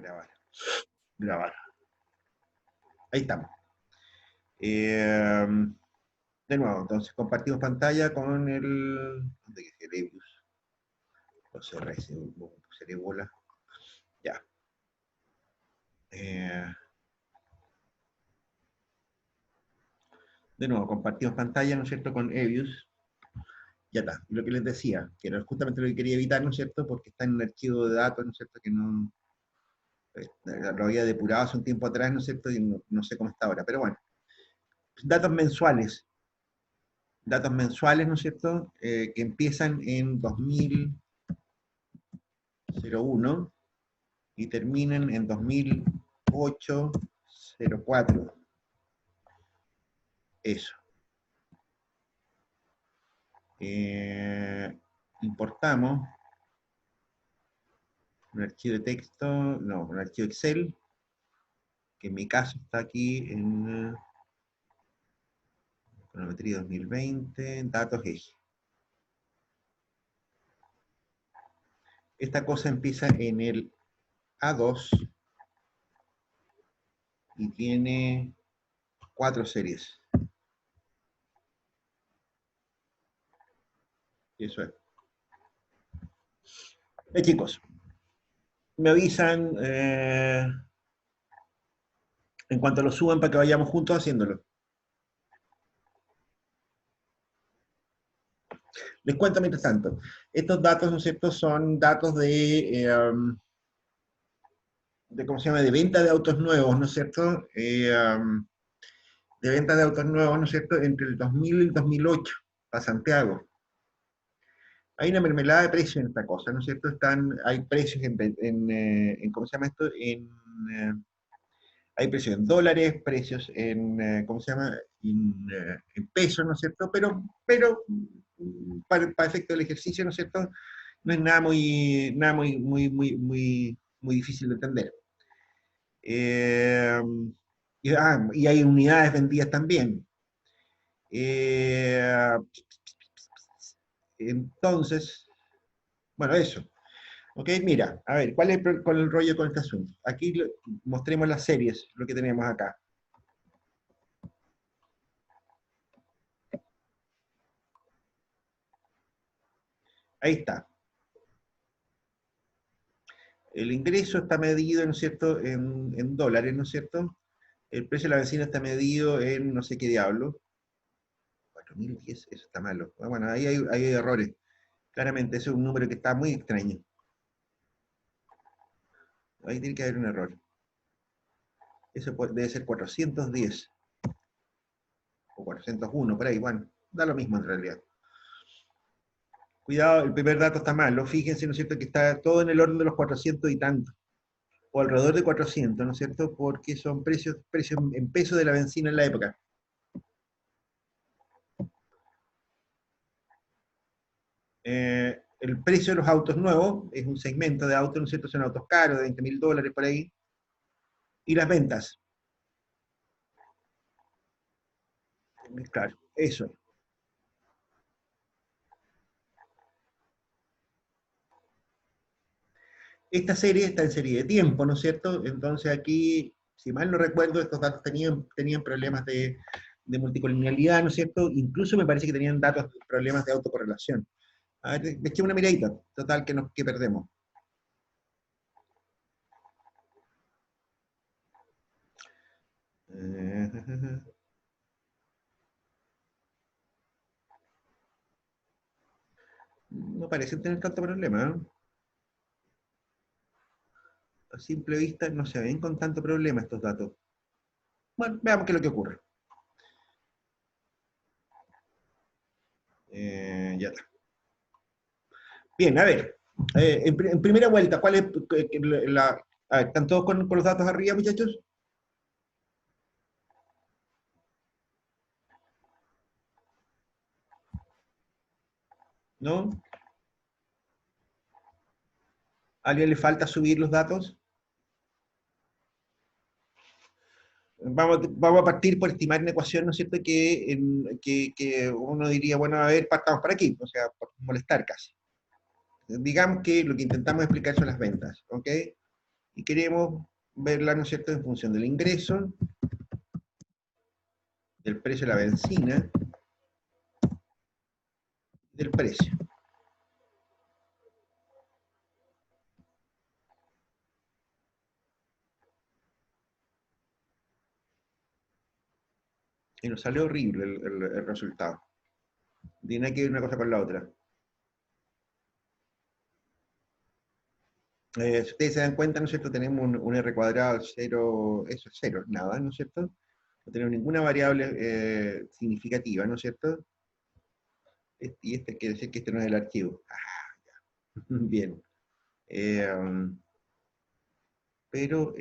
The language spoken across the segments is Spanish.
grabar. Grabar. Ahí estamos. De nuevo, entonces compartimos pantalla con el... ¿Dónde quedé? Evius. Lo cerré, seré bola. Ya. De nuevo, compartimos pantalla, ¿no es cierto?, con Evius. Ya está. Y lo que les decía, que era justamente lo que quería evitar, ¿no es cierto?, porque está en un archivo de datos, ¿no es cierto?, que no... lo había depurado hace un tiempo atrás, ¿no es cierto?, y no sé cómo está ahora. Pero bueno, datos mensuales. Datos mensuales, ¿no es cierto?, que empiezan en 2001 y terminan en 2008-04. Eso. Importamos un archivo de texto, no, un archivo Excel, que en mi caso está aquí en Econometría 2020, datos eje. Esta cosa empieza en el A2 y tiene 4 series. Eso es. Chicos, me avisan en cuanto lo suban para que vayamos juntos haciéndolo. Les cuento mientras tanto. Estos datos, ¿no es cierto?, son datos ¿cómo se llama?, de venta de autos nuevos, ¿no es cierto?, de venta de autos nuevos, ¿no es cierto?, entre el 2000 y el 2008, a Santiago. Hay una mermelada de precios en esta cosa, ¿no es cierto? Hay precios ¿cómo se llama esto? Hay precios en dólares, precios en, ¿cómo se llama? En pesos, ¿no es cierto? Pero para efecto del ejercicio, ¿no es cierto?, no es muy difícil de entender. Y hay unidades vendidas también. Entonces, bueno, eso. Ok, mira, a ver, ¿cuál es el rollo con este asunto? Aquí mostremos las series, lo que tenemos acá. Ahí está. El ingreso está medido, ¿no es cierto?, en dólares, ¿no es cierto? El precio de la benzina está medido en no sé qué diablo. 4010, eso está malo. Bueno, ahí hay errores. Claramente, ese es un número que está muy extraño. Ahí tiene que haber un error. Eso debe ser 410. O 401, por ahí. Bueno, da lo mismo en realidad. Cuidado, el primer dato está malo. Fíjense, ¿no es cierto?, que está todo en el orden de los 400 y tanto. O alrededor de 400, ¿no es cierto?, porque son precios en peso de la benzina en la época. El precio de los autos nuevos es un segmento de autos, ¿no es cierto?, son autos caros, de $20,000 por ahí. Y las ventas. Claro, eso es. Esta serie está en serie de tiempo, ¿no es cierto? Entonces aquí, si mal no recuerdo, estos datos tenían problemas de multicolonialidad, ¿no es cierto? Incluso me parece que tenían problemas de autocorrelación. A ver, le eché una miradita, total, que perdemos. No parecen tener tanto problema, ¿eh? A simple vista no se ven con tanto problema estos datos. Bueno, veamos qué es lo que ocurre. Ya está. Bien, a ver. En primera vuelta, ¿cuál es la... A ver, ¿están todos con los datos arriba, muchachos? ¿No? ¿A alguien le falta subir los datos? Vamos a partir por estimar una ecuación, ¿no es cierto?, que uno diría, bueno, a ver, partamos por aquí, o sea, por molestar casi. Digamos que lo que intentamos explicar son las ventas, ¿ok? y queremos verla, ¿no es cierto?, en función del ingreso, del precio de la benzina, del precio. Y nos sale horrible el resultado. Tiene que ver una cosa con la otra. Si ustedes se dan cuenta, ¿no es cierto? Tenemos un R cuadrado, cero, eso es cero, nada, ¿no es cierto? No tenemos ninguna variable significativa, ¿no es cierto? Y este quiere decir que este no es el archivo. Ah, ya. Bien. Pero,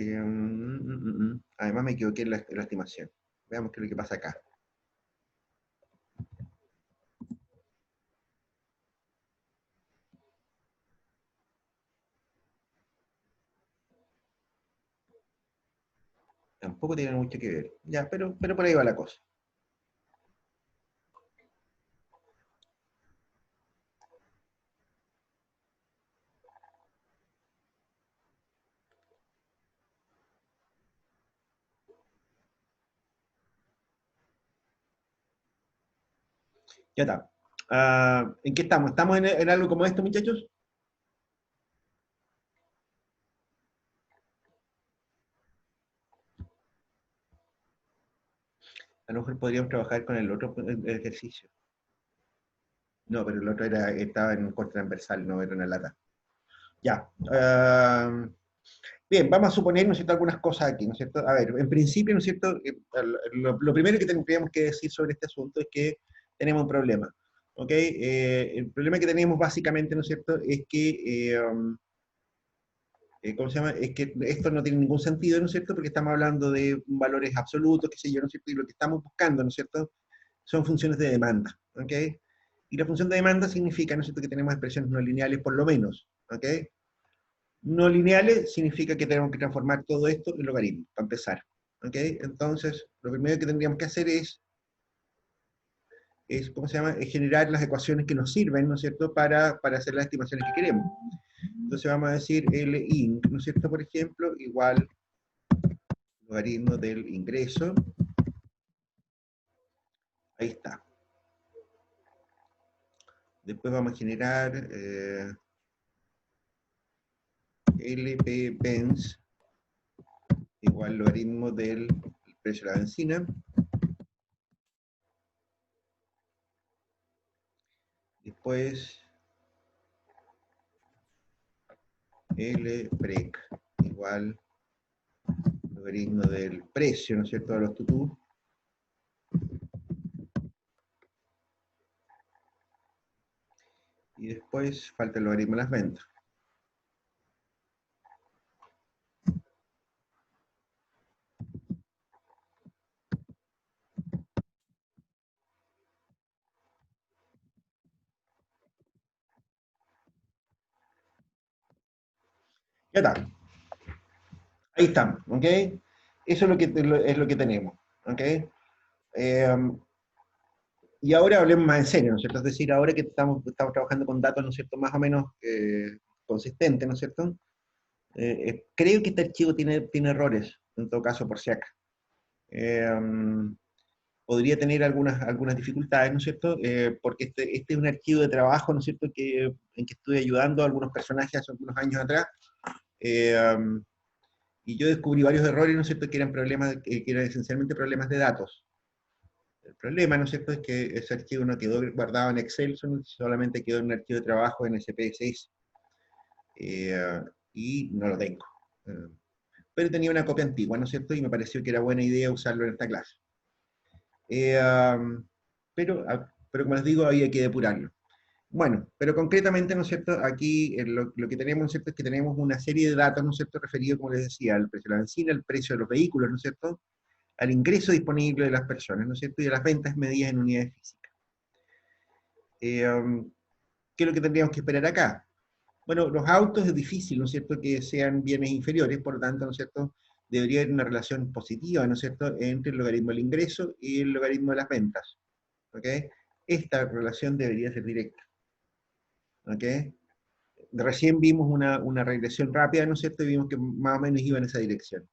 además me equivoqué en la estimación. Veamos qué es lo que pasa acá. Tampoco tiene mucho que ver. Ya, pero por ahí va la cosa. Ya está. ¿En qué estamos? ¿Estamos en algo como esto, muchachos? A lo mejor podríamos trabajar con el otro ejercicio. No, pero el otro estaba en un corte transversal, no era una lata. Ya. Bien, vamos a suponer, ¿no es cierto?, algunas cosas aquí, ¿no es cierto? A ver, en principio, ¿no es cierto?, lo primero que tendríamos que decir sobre este asunto es que tenemos un problema, ¿ok? El problema que tenemos básicamente, ¿no es cierto?, es que, ¿cómo se llama? Es que esto no tiene ningún sentido, ¿no es cierto?, porque estamos hablando de valores absolutos, qué sé yo, ¿no es cierto?, y lo que estamos buscando, ¿no es cierto?, son funciones de demanda, ¿ok? Y la función de demanda significa, ¿no es cierto?, que tenemos expresiones no lineales por lo menos, ¿ok? No lineales significa que tenemos que transformar todo esto en logaritmos, para empezar. ¿Ok? Entonces, lo primero que tendríamos que hacer ¿cómo se llama? Es generar las ecuaciones que nos sirven, ¿no es cierto?, para hacer las estimaciones que queremos. Entonces vamos a decir L ¿no es cierto?, por ejemplo, igual logaritmo del ingreso. Ahí está. Después vamos a generar LP Benz igual logaritmo del precio de la benzina. Después L-prec igual logaritmo del precio, ¿no es cierto?, de los tutú. Y después falta el logaritmo de las ventas. Ya está. Ahí estamos, ¿ok? Eso es lo que tenemos, ¿ok? Y ahora hablemos más en serio, ¿no es cierto? Es decir, ahora que estamos trabajando con datos, ¿no es cierto?, más o menos consistentes, ¿no es cierto? Creo que este archivo tiene errores, en todo caso, por si acá. Podría tener algunas dificultades, ¿no es cierto? Porque este es un archivo de trabajo, ¿no es cierto?, en que estuve ayudando a algunos personajes hace algunos años atrás. Y yo descubrí varios errores, ¿no es cierto?, que eran problemas, que eran esencialmente problemas de datos. El problema, ¿no es cierto?, es que ese archivo no quedó guardado en Excel, solamente quedó en un archivo de trabajo en SPSS. Y no lo tengo. Eh, pero tenía una copia antigua, ¿no es cierto?, y me pareció que era buena idea usarlo en esta clase. Pero como les digo, había que depurarlo. Bueno, pero concretamente, ¿no es cierto?, aquí lo que tenemos, ¿no es cierto?, es que tenemos una serie de datos, ¿no es cierto?, referidos, como les decía, al precio de la benzina, al precio de los vehículos, ¿no es cierto?, al ingreso disponible de las personas, ¿no es cierto?, y a las ventas medidas en unidades físicas. ¿Qué es lo que tendríamos que esperar acá? Bueno, los autos es difícil, ¿no es cierto?, que sean bienes inferiores, por lo tanto, ¿no es cierto?, debería haber una relación positiva, ¿no es cierto?, entre el logaritmo del ingreso y el logaritmo de las ventas. ¿Ok? Esta relación debería ser directa. ¿Ok? recién vimos una regresión rápida, ¿no es cierto? Y vimos que más o menos iba en esa dirección.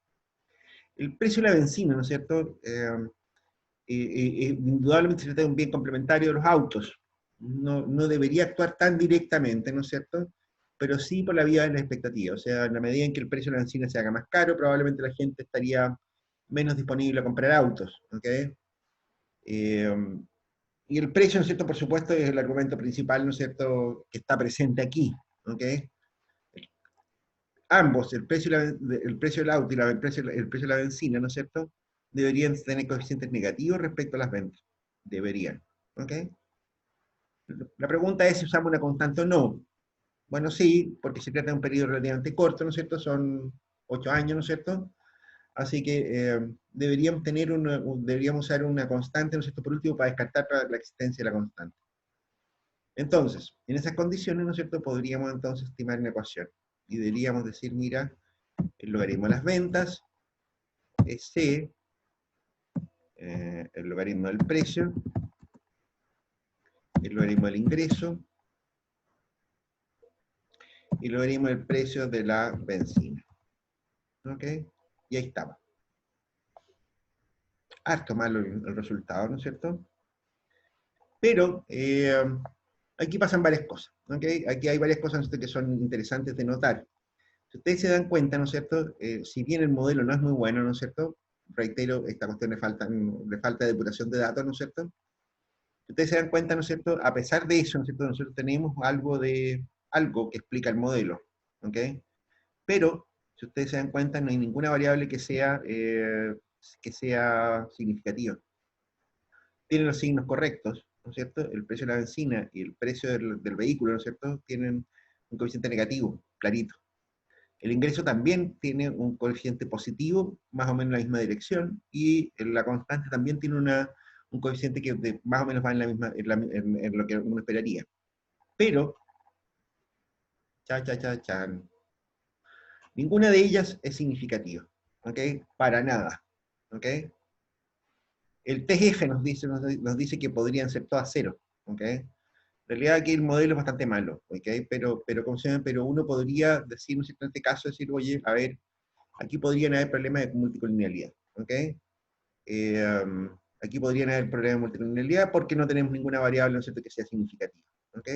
El precio de la benzina, ¿no es cierto? Indudablemente se trata de un bien complementario de los autos. No debería actuar tan directamente, ¿no es cierto? Pero sí por la vía de la expectativa. O sea, en la medida en que el precio de la benzina se haga más caro, probablemente la gente estaría menos disponible a comprar autos, ¿ok? Y el precio, ¿no es cierto? Por supuesto, es el argumento principal, ¿no es cierto?, que está presente aquí, ¿ok? Ambos, el precio del auto y el precio de la benzina, ¿no es cierto?, deberían tener coeficientes negativos respecto a las ventas. Deberían, ¿ok? La pregunta es si usamos una constante o no. Bueno, sí, porque se trata de un periodo relativamente corto, ¿no es cierto? Son 8 años, ¿no es cierto? Así que deberíamos usar una constante, ¿no es cierto?, por último, para descartar la existencia de la constante. Entonces, en esas condiciones, ¿no es cierto?, podríamos entonces estimar una ecuación. Y deberíamos decir, mira, el logaritmo de las ventas es C, el logaritmo del precio, el logaritmo del ingreso, y el logaritmo del precio de la benzina. ¿Ok? Y ahí estaba. Harto malo el resultado, ¿no es cierto? Pero aquí pasan varias cosas. ¿Ok? Aquí hay varias cosas, ¿no es cierto?, que son interesantes de notar. Si ustedes se dan cuenta, ¿no es cierto?, si bien el modelo no es muy bueno, ¿no es cierto?, reitero, esta cuestión de falta de depuración de datos, ¿no es cierto?, si ustedes se dan cuenta, ¿no es cierto?, a pesar de eso, ¿no es cierto?, nosotros tenemos algo que explica el modelo, ¿ok? Pero, si ustedes se dan cuenta, no hay ninguna variable que sea significativa. Tienen los signos correctos, ¿no es cierto? El precio de la benzina y el precio del vehículo, ¿no es cierto?, tienen un coeficiente negativo, clarito. El ingreso también tiene un coeficiente positivo, más o menos en la misma dirección, y la constante también tiene un coeficiente que más o menos va en, la misma, en lo que uno esperaría. Pero, ninguna de ellas es significativa, ¿ok? Para nada, ¿ok? El TGF nos dice que podrían ser todas cero, ¿ok? En realidad aquí el modelo es bastante malo, ¿ok? Pero uno podría decir, ¿no es cierto?, en este caso, decir, oye, a ver, aquí podrían haber problemas de multicolinialidad, ¿ok? Aquí podrían haber problemas de multicolinialidad porque no tenemos ninguna variable, ¿no es cierto?, que sea significativa, ¿ok?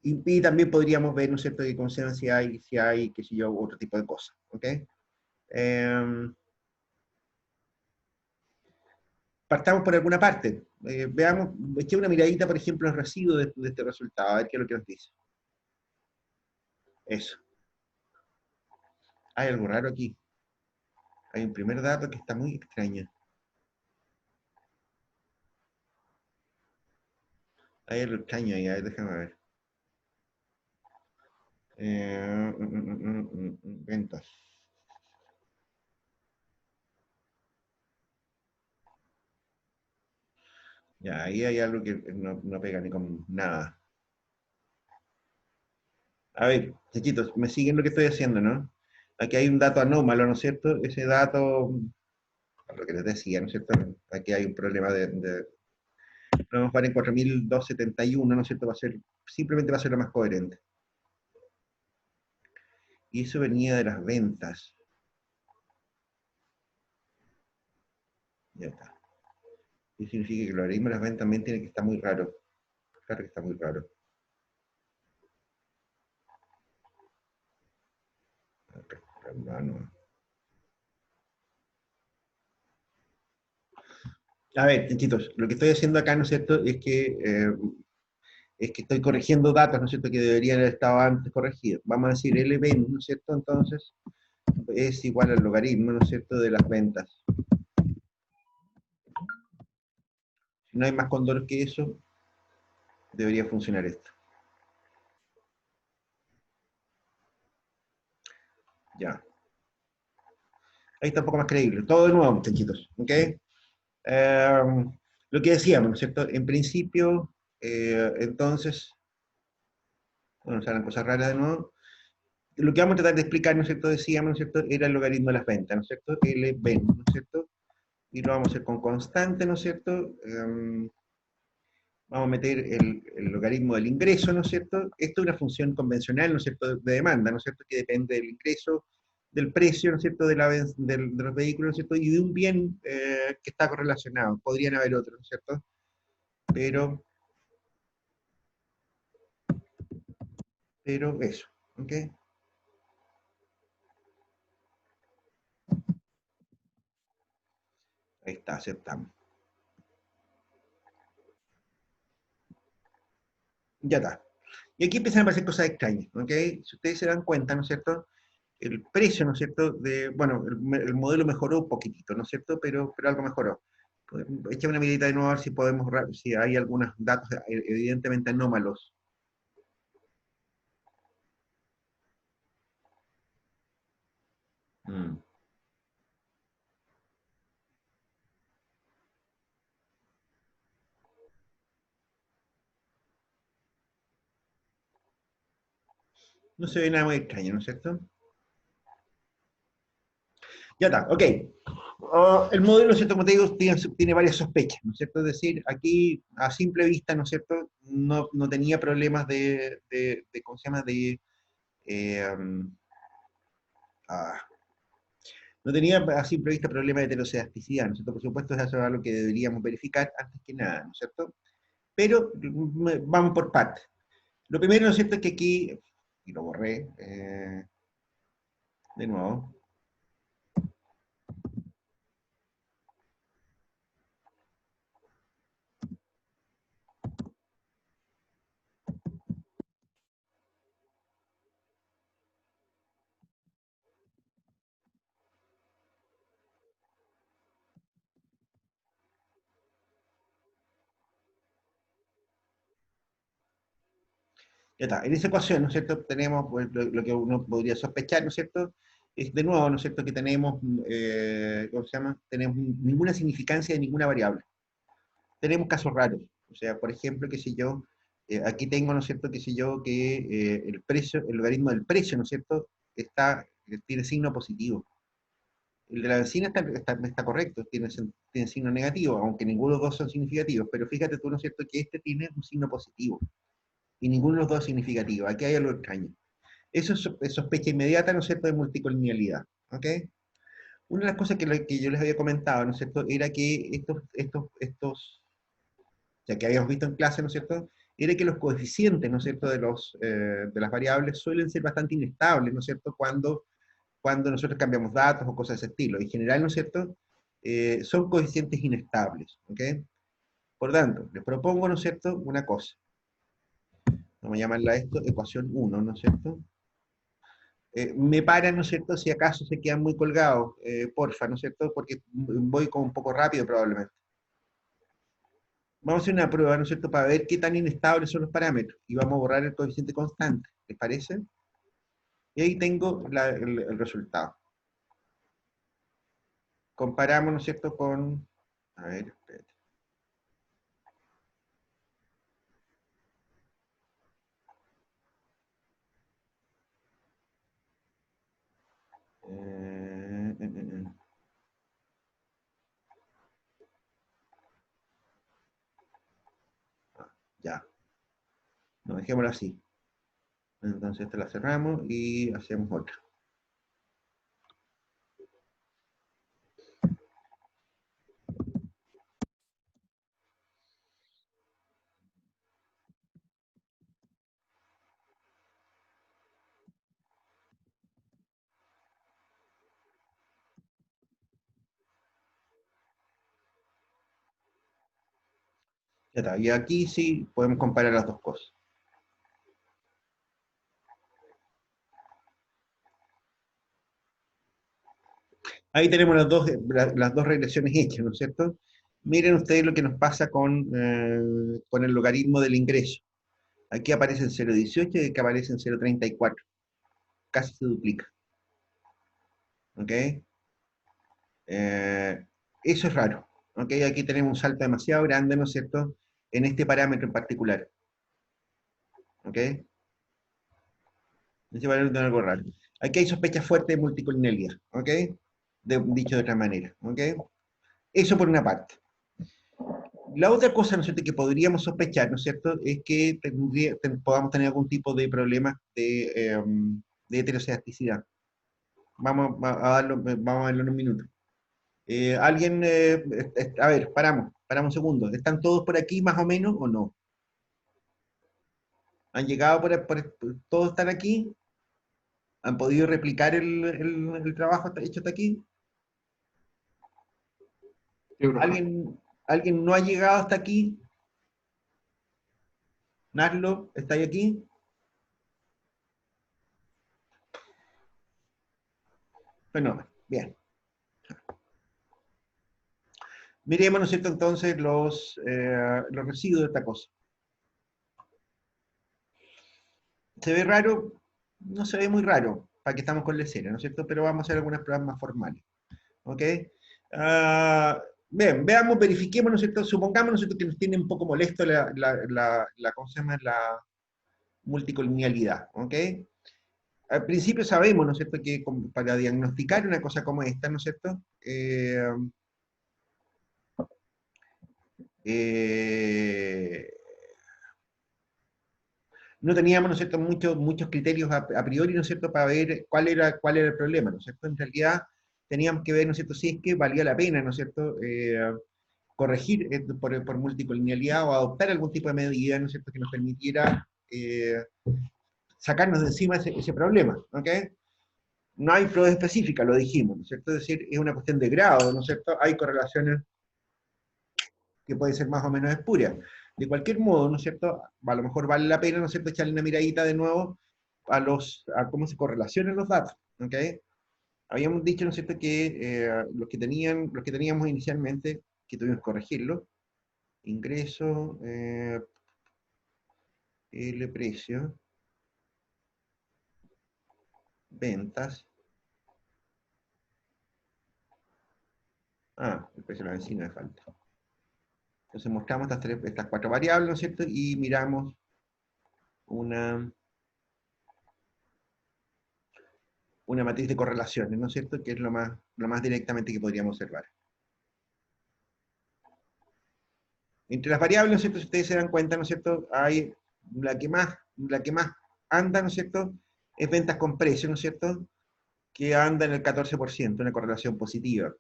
Y también podríamos ver, ¿no es cierto?, que consideran si hay, qué sé yo, otro tipo de cosas, ¿ok? Partamos por alguna parte. Veamos, eché una miradita, por ejemplo, al residuo de este resultado, a ver qué es lo que nos dice. Eso. Hay algo raro aquí. Hay un primer dato que está muy extraño. Hay algo extraño ahí, a ver, déjame ver. Ventas. Ya, ahí hay algo que no pega ni con nada. A ver, chiquitos, me siguen lo que estoy haciendo, ¿no? Aquí hay un dato anómalo, ¿no es cierto? Ese dato, lo que les decía, ¿no es cierto? Aquí hay un problema no vamos a jugar en 4271, ¿no es cierto? Simplemente va a ser lo más coherente. Y eso venía de las ventas. Ya está. Y significa que el logaritmo de las ventas también tiene que estar muy raro. Claro que está muy raro. A ver, chiquitos, lo que estoy haciendo acá, ¿no es cierto?, es que estoy corrigiendo datos, ¿no es cierto?, que deberían haber estado antes corregidos. Vamos a decir LB, ¿no es cierto?, entonces es igual al logaritmo, ¿no es cierto?, de las ventas. Si no hay más condor que eso, debería funcionar esto. Ya. Ahí está un poco más creíble. Todo de nuevo, muchachitos, ¿ok? Lo que decíamos, ¿no es cierto?, en principio, entonces, bueno, salen cosas raras de nuevo. Lo que vamos a tratar de explicar, ¿no es cierto?, decíamos, ¿no es cierto?, era el logaritmo de las ventas, ¿no es cierto?, LB, ¿no es cierto?, y lo vamos a hacer con constante, ¿no es cierto? vamos a meter el logaritmo del ingreso, ¿no es cierto? Esto es una función convencional, ¿no es cierto?, de demanda, ¿no es cierto?, que depende del ingreso, del precio, ¿no es cierto?, de los vehículos, ¿no es cierto?, y de un bien que está correlacionado. Podrían haber otros, ¿no es cierto? Pero eso, ¿ok? Ahí está, aceptamos. Ya está. Y aquí empiezan a aparecer cosas extrañas, ¿ok? Si ustedes se dan cuenta, ¿no es cierto?, el precio, ¿no es cierto?, bueno, el modelo mejoró un poquitito, ¿no es cierto?, pero algo mejoró. Echa una miradita de nuevo a ver si podemos, si hay algunos datos evidentemente anómalos. Mm. No se ve nada muy extraño, ¿no es cierto? Ya está, ok. El modelo, ¿no es cierto?, como te digo, tiene varias sospechas, ¿no es cierto? Es decir, aquí a simple vista, ¿no es cierto?, no tenía problemas ¿cómo se llama?, um, ah, no tenía a simple vista problemas de heterocedasticidad, ¿no es cierto? Por supuesto, eso es algo que deberíamos verificar antes que nada, ¿no es cierto? Pero vamos por partes. Lo primero, ¿no es cierto?, es que aquí, y lo borré, de nuevo, ya está. En esa ecuación, ¿no es cierto?, tenemos pues, lo que uno podría sospechar, ¿no es cierto?, es de nuevo, ¿no es cierto?, que tenemos, ¿cómo se llama?, tenemos ninguna significancia de ninguna variable. Tenemos casos raros. O sea, por ejemplo, qué sé yo, aquí tengo, ¿no es cierto?, qué sé yo, que el precio, el logaritmo del precio, ¿no es cierto?, tiene signo positivo. El de la benzina está correcto, tiene signo negativo, aunque ninguno de los dos son significativos, pero fíjate tú, ¿no es cierto?, que este tiene un signo positivo, y ninguno de los dos es significativo. Aquí hay algo extraño. Eso es sospecha inmediata, ¿no es cierto?, de multicolinialidad, ¿ok? Una de las cosas que yo les había comentado, ¿no es cierto?, era que ya que habíamos visto en clase, ¿no es cierto?, era que los coeficientes, ¿no es cierto?, de las variables suelen ser bastante inestables, ¿no es cierto?, cuando nosotros cambiamos datos o cosas de ese estilo. En general, ¿no es cierto?, son coeficientes inestables, ¿ok? Por tanto, les propongo, ¿no es cierto?, una cosa. Vamos a llamarla esto ecuación 1, ¿no es cierto? Me paran, ¿no es cierto?, si acaso se quedan muy colgados, porfa, ¿no es cierto?, porque voy como un poco rápido probablemente. Vamos a hacer una prueba, ¿no es cierto?, para ver qué tan inestables son los parámetros. Y vamos a borrar el coeficiente constante, ¿les parece? Y ahí tengo el resultado. Comparamos, ¿no es cierto?, con... A ver, espérate. Eh, eh, eh, eh. Ya, no, dejémoslo así. Entonces esta la cerramos y hacemos otra. Ya está, y aquí sí podemos comparar las dos cosas. Ahí tenemos las dos regresiones hechas, ¿no es cierto? Miren ustedes lo que nos pasa con el logaritmo del ingreso. Aquí aparece en 0,18 y aquí aparece en 0,34. Casi se duplica. ¿Ok? Eso es raro. ¿Ok? Aquí tenemos un salto demasiado grande, ¿no es cierto?, en este parámetro en particular. ¿Ok? Este parámetro es algo raro. Aquí hay sospechas fuertes de multicolinialidad. ¿Ok? Dicho de otra manera. ¿Ok? Eso por una parte. La otra cosa, ¿no es cierto?, que podríamos sospechar, ¿no es cierto?, es que podamos tener algún tipo de problema de heterocerasticidad. Vamos a verlo en un minuto. Alguien, a ver, paramos un segundo. ¿Están todos por aquí más o menos o no? ¿Han llegado todos están aquí? ¿Han podido replicar el trabajo hecho hasta aquí? Sí, profe. ¿Alguien no ha llegado hasta aquí? Narlo, ¿estáis aquí? Bueno, bien. Miremos, ¿no es cierto?, entonces los residuos de esta cosa. ¿Se ve raro? No se ve muy raro, para que estamos con la escena, ¿no es cierto? Pero vamos a hacer algunas pruebas más formales. ¿Ok? Ah, bien, veamos, verifiquemos, ¿no es cierto? Supongamos, ¿no es cierto?, que nos tiene un poco molesto ¿cómo se llama? La multicolonialidad. ¿Ok? Al principio sabemos, ¿no es cierto?, que para diagnosticar una cosa como esta, ¿no es cierto?, eh, no teníamos, ¿no es cierto?, muchos criterios a priori, ¿no es cierto?, para ver cuál era el problema, ¿no es cierto? En realidad teníamos que ver, ¿no es cierto?, si es que valía la pena, ¿no es cierto?, corregir por multicolonialidad o adoptar algún tipo de medida, ¿no es cierto?, que nos permitiera sacarnos de encima ese problema, ¿ok? No hay prueba específica, lo dijimos, ¿no es cierto? Es decir, es una cuestión de grado, ¿no es cierto? Hay correlaciones que pueden ser más o menos espurias. De cualquier modo, ¿no es cierto? A lo mejor vale la pena, ¿no es cierto?, echarle una miradita de nuevo a cómo se correlacionan los datos, ¿ok? Habíamos dicho, ¿no es cierto?, que los que teníamos inicialmente, que tuvimos que corregirlo, ingreso, el precio, ventas, el precio de la benzina me falta. Entonces mostramos estas cuatro variables, ¿no es cierto?, y miramos una, una matriz de correlaciones, ¿no es cierto?, que es lo más directamente que podríamos observar. Entre las variables, ¿no es cierto?, si ustedes se dan cuenta, ¿no es cierto?, hay la que más anda, ¿no es cierto?, es ventas con precio, ¿no es cierto?, que anda en el 14%, una correlación positiva.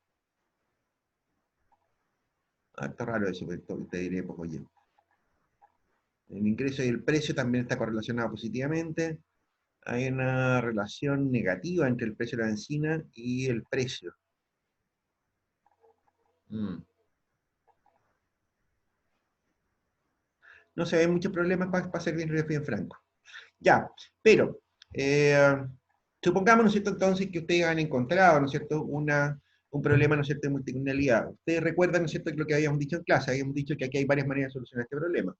Está raro eso, te diré, pues, oye. El ingreso y el precio también está correlacionado positivamente. Hay una relación negativa entre el precio de la benzina y el precio. Mm. No se ven muchos problemas para ser bien franco. Ya, pero supongamos, ¿no es cierto?, entonces que ustedes han encontrado, ¿no es cierto?, un problema, ¿no es cierto?, de multicolonialidad. Ustedes recuerdan, ¿no es cierto?, lo que habíamos dicho en clase. Habíamos dicho que aquí hay varias maneras de solucionar este problema.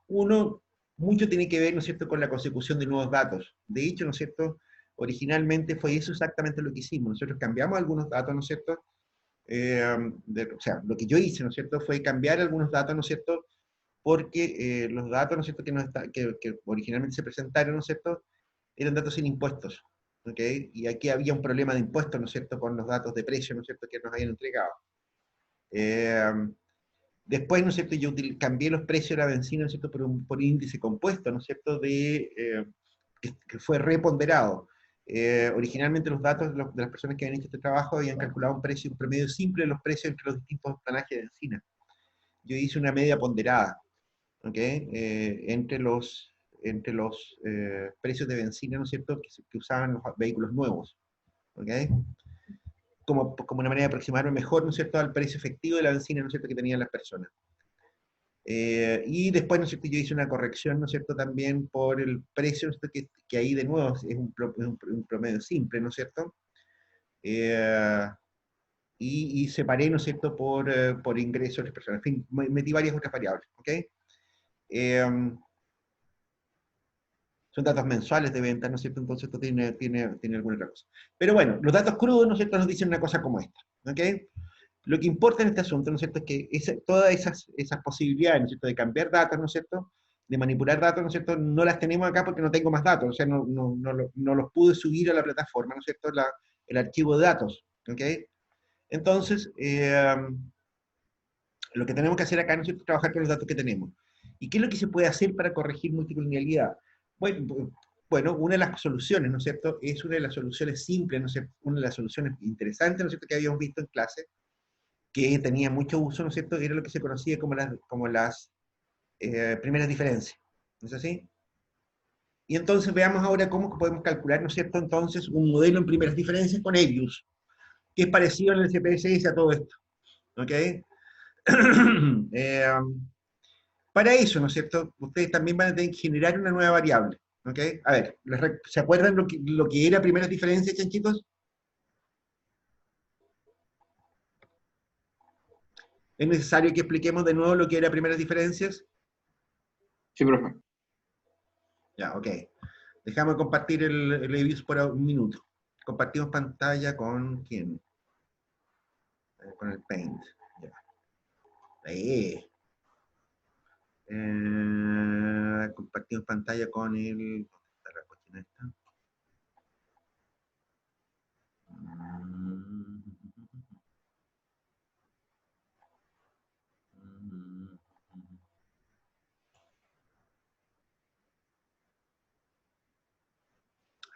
Uno, mucho tiene que ver, ¿no es cierto?, con la consecución de nuevos datos. De hecho, ¿no es cierto?, originalmente fue eso exactamente lo que hicimos. Nosotros cambiamos algunos datos, ¿no es cierto?, o sea, lo que yo hice, ¿no es cierto?, fue cambiar algunos datos, ¿no es cierto?, porque los datos, ¿no es cierto?, que originalmente se presentaron, ¿no es cierto?, eran datos sin impuestos, ¿ok? Y aquí había un problema de impuestos, ¿no es cierto?, con los datos de precio, ¿no es cierto?, que nos habían entregado. Eh, Después, ¿no es cierto?, yo cambié los precios de la benzina, ¿no es cierto?, por índice compuesto, ¿no es cierto?, que fue reponderado. Originalmente los datos de las personas que habían hecho este trabajo habían calculado un promedio simple de los precios entre los distintos tanajes de benzina. Yo hice una media ponderada, ¿ok? Entre los precios de benzina, ¿no es cierto?, que usaban los vehículos nuevos, ¿ok? Como una manera de aproximarme mejor, ¿no es cierto?, al precio efectivo de la benzina, ¿no es cierto?, que tenían las personas. Y después, ¿no es cierto?, yo hice una corrección, ¿no es cierto?, también por el precio, ¿no es cierto?, que ahí de nuevo es un promedio simple, ¿no es cierto? Eh, y separé, ¿no es cierto?, por ingresos de las personas. En fin, metí varias otras variables, ¿ok? Son datos mensuales de venta, ¿no es cierto? Entonces esto tiene alguna otra cosa. Pero bueno, los datos crudos, ¿no es cierto?, nos dicen una cosa como esta, ¿ok? Lo que importa en este asunto, ¿no es cierto?, es que todas esas posibilidades, ¿no es cierto?, de cambiar datos, ¿no es cierto?, de manipular datos, ¿no es cierto?, no las tenemos acá porque no tengo más datos, o sea, no los pude subir a la plataforma, ¿no es cierto?, el archivo de datos, ¿ok? Entonces, lo que tenemos que hacer acá, ¿no es cierto?, es trabajar con los datos que tenemos. ¿Y qué es lo que se puede hacer para corregir multicolonialidad? Bueno, una de las soluciones, ¿no es cierto?, es una de las soluciones simples, ¿no es cierto?, una de las soluciones interesantes, ¿no es cierto?, que habíamos visto en clase, que tenía mucho uso, ¿no es cierto?, era lo que se conocía como las primeras diferencias. ¿No es así? Y entonces veamos ahora cómo podemos calcular, ¿no es cierto?, entonces un modelo en primeras diferencias con Avius, que es parecido en el CPSS a todo esto. ¿Ok? Eh, para eso, ¿no es cierto?, ustedes también van a tener que generar una nueva variable. ¿Ok? A ver, ¿se acuerdan lo que era primeras diferencias, chanchitos? ¿Es necesario que expliquemos de nuevo lo que era primeras diferencias? Sí, profe. Ya, ok. Déjame compartir el Avius por un minuto. Compartimos pantalla con quién? Con el Paint. Ya. Compartimos pantalla con el... ¿Dónde está la cuestión esta?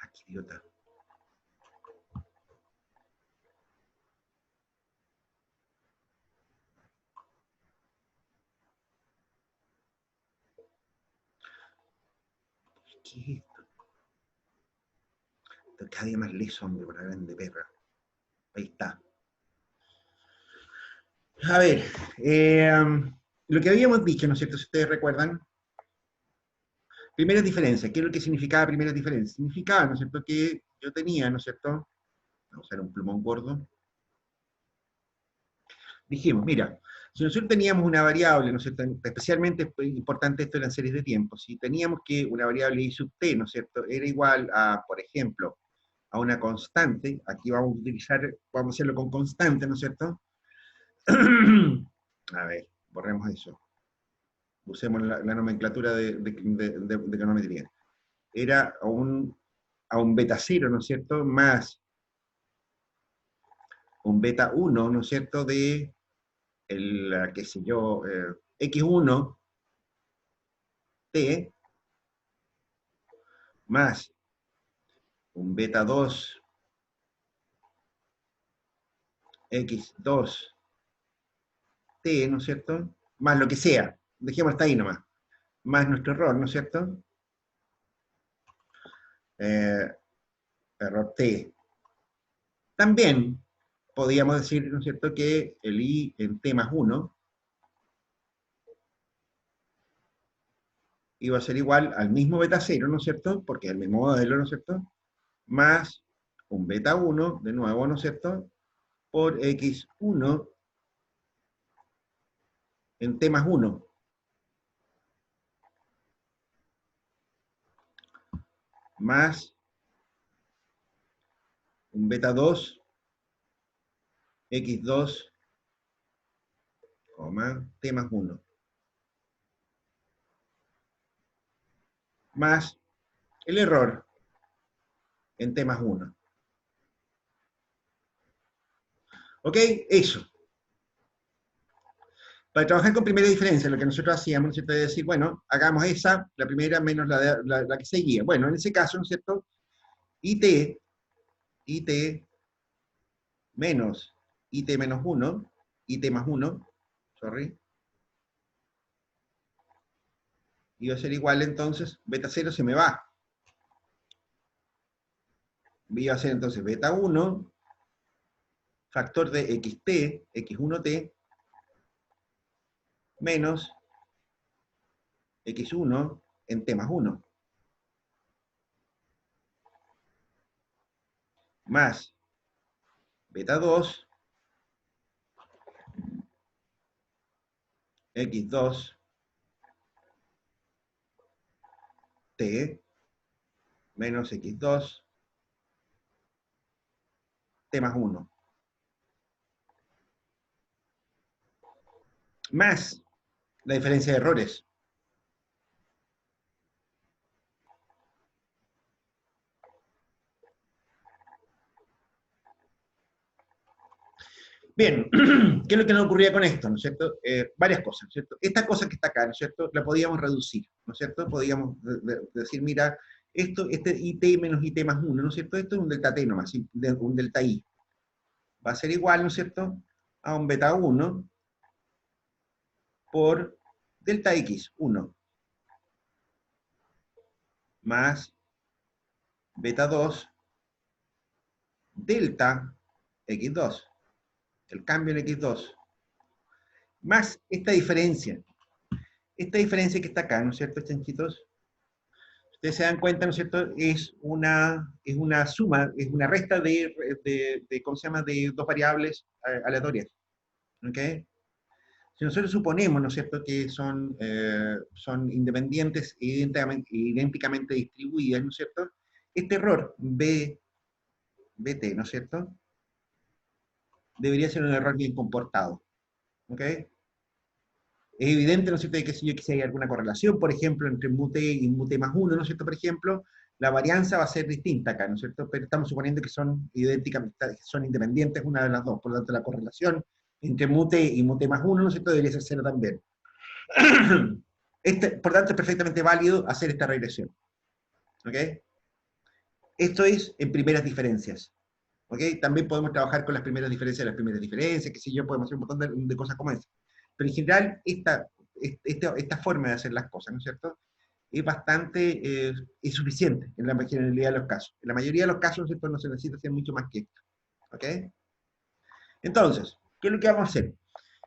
Ah, qué idiota. ¿Qué es esto? Esto cada día más liso, hombre, por la grande perra. Ahí está. A ver, lo que habíamos dicho, ¿no es cierto? Si ustedes recuerdan, primeras diferencias. ¿Qué es lo que significaba primeras diferencias? Significaba, ¿no es cierto?, que yo tenía, ¿no es cierto? Vamos a usar un plumón gordo. Dijimos, mira, si nosotros teníamos una variable, ¿no es cierto?, especialmente importante esto en las series de tiempo, si teníamos que una variable i sub t, ¿no es cierto?, era igual a, por ejemplo, a una constante, aquí vamos a utilizar, vamos a hacerlo con constante, ¿no es cierto? A ver, borremos eso. Usemos la nomenclatura de econometría. Era a un beta 0, ¿no es cierto?, más un beta 1, ¿no es cierto?, de el, qué sé yo, x1 t más un beta 2 x2 t, ¿no es cierto?, más lo que sea, dejemos hasta ahí nomás, más nuestro error, ¿no es cierto?, eh, error t. También podríamos decir, ¿no es cierto?, que el i en t más 1 iba a ser igual al mismo beta 0, ¿no es cierto?, porque es el mismo modelo, ¿no es cierto?, más un beta 1, de nuevo, ¿no es cierto?, por x1 en t más 1, más un beta 2, x2, t más 1, más el error en t más 1. ¿Ok? Eso. Para trabajar con primera diferencia, lo que nosotros hacíamos, ¿no es cierto?, es decir, bueno, hagamos esa, la primera menos la que seguía. Bueno, en ese caso, ¿no es cierto?, it menos it menos 1, it más 1, sorry, iba a ser igual entonces, beta 0 se me va. Iba a ser entonces beta 1, factor de xt, x1t, menos x1 en t más 1, más beta 2, x2, t, menos x2, t más 1. Más la diferencia de errores. Bien, ¿qué es lo que nos ocurría con esto, ¿no es cierto? Varias cosas, ¿no es cierto? Esta cosa que está acá, ¿no es cierto? La podíamos reducir, ¿no es cierto? Podíamos decir, mira, este IT menos IT más 1, ¿no es cierto? Esto es un delta T nomás, un delta I. Va a ser igual, ¿no es cierto?, a un beta 1 por delta X, 1, más beta 2 delta X2, el cambio en X2, más esta diferencia que está acá, ¿no es cierto, chanchitos? Ustedes se dan cuenta, ¿no es cierto? Es una suma, es una resta ¿cómo se llama?, de dos variables aleatorias, ¿ok? Si nosotros suponemos, ¿no es cierto?, que son independientes e idénticamente distribuidas, ¿no es cierto?, este error BT, ¿no es cierto?, debería ser un error bien comportado, ¿ok? Es evidente, ¿no es cierto?, que si yo quisiera alguna correlación, por ejemplo, entre mute y mute más 1, ¿no es cierto?, por ejemplo, la varianza va a ser distinta acá, ¿no es cierto?, pero estamos suponiendo que son idénticamente, son independientes una de las dos, por lo tanto la correlación entre mute y mute más 1, ¿no es cierto?, debería ser cero también. Por tanto, es perfectamente válido hacer esta regresión, ¿ok? Esto es en primeras diferencias, ¿ok? También podemos trabajar con las primeras diferencias, qué sé yo, podemos hacer un montón de cosas como esa. Pero en general, esta forma de hacer las cosas, ¿no es cierto?, es bastante, es suficiente en la generalidad de los casos. En la mayoría de los casos, ¿no es cierto?, no se necesita hacer mucho más que esto, ¿ok? Entonces, ¿qué es lo que vamos a hacer?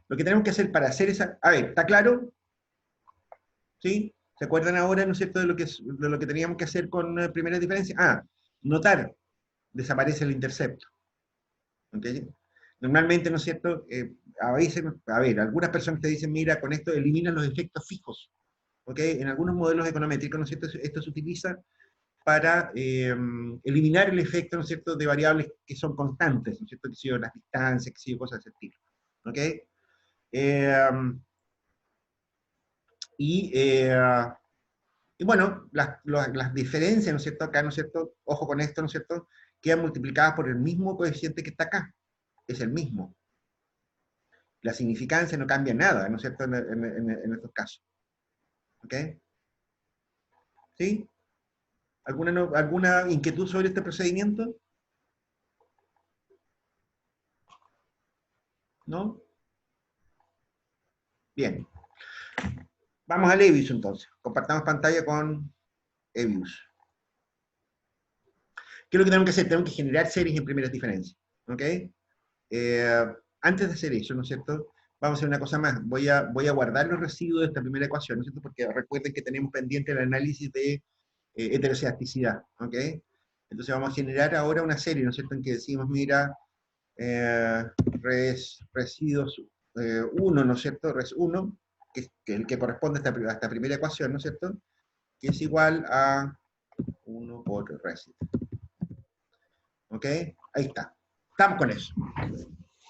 Lo que tenemos que hacer para hacer esa... A ver, ¿está claro? ¿Sí? ¿Se acuerdan ahora, ¿no es cierto?, de lo que teníamos que hacer con primeras diferencias? Ah, notar, desaparece el intercepto, ¿ok? Normalmente, ¿no es cierto?, a veces, a ver, algunas personas te dicen, mira, con esto eliminan los efectos fijos, ¿ok? En algunos modelos econométricos, ¿no es cierto?, esto se utiliza para eliminar el efecto, ¿no es cierto?, de variables que son constantes, ¿no es cierto?, que son las distancias, que son cosas de ese estilo, ¿ok? Y bueno, las diferencias, ¿no es cierto?, acá, ¿no es cierto?, ojo con esto, ¿no es cierto?, quedan multiplicadas por el mismo coeficiente que está acá, es el mismo. La significancia no cambia nada, ¿no es cierto?, en estos casos. ¿Ok? ¿Sí? ¿Alguna inquietud sobre este procedimiento? ¿No? Bien. Vamos al Evius entonces. Compartamos pantalla con Evius. ¿Qué es lo que tenemos que hacer? Tenemos que generar series en primeras diferencias. ¿Ok? Antes de hacer eso, ¿no es cierto?, vamos a hacer una cosa más. Voy a guardar los residuos de esta primera ecuación, ¿no es cierto?, porque recuerden que tenemos pendiente el análisis de heterocedasticidad, ¿ok? Entonces vamos a generar ahora una serie, ¿no es cierto?, en que decimos, mira, residuos 1, ¿no es cierto?, res 1, que es el que corresponde a esta primera ecuación, ¿no es cierto?, que es igual a 1 por residuo. ¿Ok? Ahí está. Estamos con eso.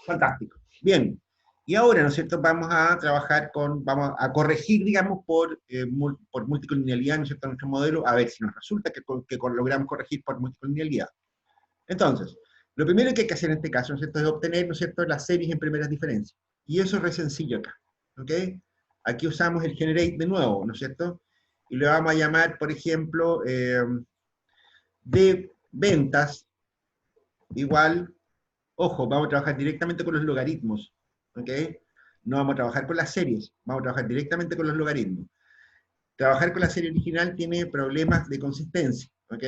Fantástico. Bien. Y ahora, ¿no es cierto?, vamos a trabajar vamos a corregir, digamos, por multicolinialidad, ¿no es cierto?, nuestro modelo, a ver si nos resulta que logramos corregir por multicolinialidad. Entonces, lo primero que hay que hacer en este caso, ¿no es cierto?, es obtener, ¿no es cierto?, las series en primeras diferencias. Y eso es re sencillo acá. ¿Ok? Aquí usamos el generate de nuevo, ¿no es cierto? Y le vamos a llamar, por ejemplo, de ventas igual. Ojo, vamos a trabajar directamente con los logaritmos, ¿ok? No vamos a trabajar con las series, vamos a trabajar directamente con los logaritmos. Trabajar con la serie original tiene problemas de consistencia, ¿ok?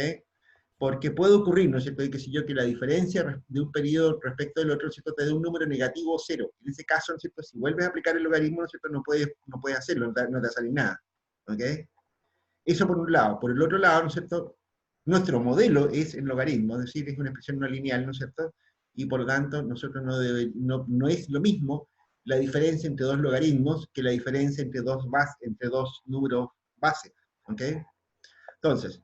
Porque puede ocurrir, ¿no es cierto?, que si yo, que la diferencia de un periodo respecto del otro, ¿no es cierto?, te dé un número negativo o cero. En ese caso, ¿no es cierto?, si vuelves a aplicar el logaritmo, ¿no es cierto?, no puedes hacerlo, no te va a salir nada, ¿ok? Eso por un lado. Por el otro lado, ¿no es cierto?, nuestro modelo es el logaritmo, es decir, es una expresión no lineal, ¿no es cierto?, y por lo tanto, nosotros no es lo mismo la diferencia entre dos logaritmos que la diferencia entre dos números base, ¿ok? Entonces,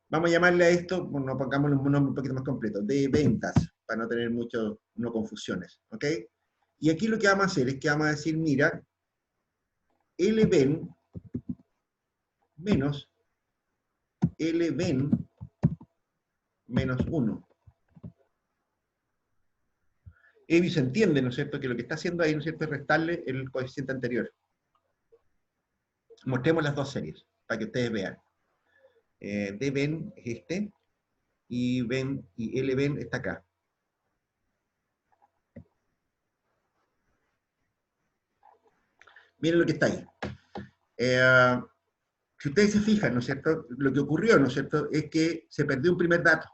vamos a llamarle a esto, bueno, pongámosle un nombre un poquito más completo, de ventas, para no tener no confusiones, ¿ok? Y aquí lo que vamos a hacer es que vamos a decir, mira, LVen menos LVen menos 1. EBIUS entiende, ¿no es cierto?, que lo que está haciendo ahí, ¿no es cierto?, es restarle el coeficiente anterior. Mostremos las dos series, para que ustedes vean. dben es este, y lben está acá. Miren lo que está ahí. Si ustedes se fijan, ¿no es cierto?, lo que ocurrió, ¿no es cierto?, es que se perdió un primer dato.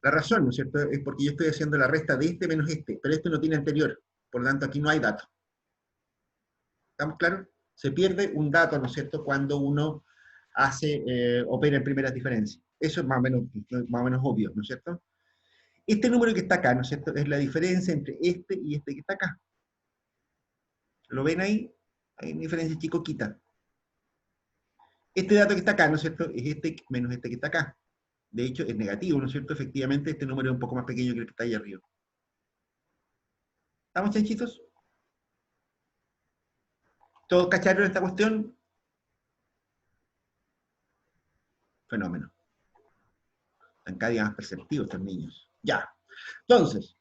La razón, ¿no es cierto?, es porque yo estoy haciendo la resta de este menos este, pero este no tiene anterior, por lo tanto aquí no hay dato. ¿Estamos claros? Se pierde un dato, ¿no es cierto?, cuando uno opera en primeras diferencias. Eso es más o menos obvio, ¿no es cierto? Este número que está acá, ¿no es cierto?, es la diferencia entre este y este que está acá. ¿Lo ven ahí? Hay una diferencia chicoquita. Este dato que está acá, ¿no es cierto?, es este menos este que está acá. De hecho, es negativo, ¿no es cierto? Efectivamente, este número es un poco más pequeño que el que está ahí arriba. ¿Estamos chanchitos? ¿Todos cacharon esta cuestión? Fenómeno. Están cada día más perceptivos estos niños. Ya. Entonces,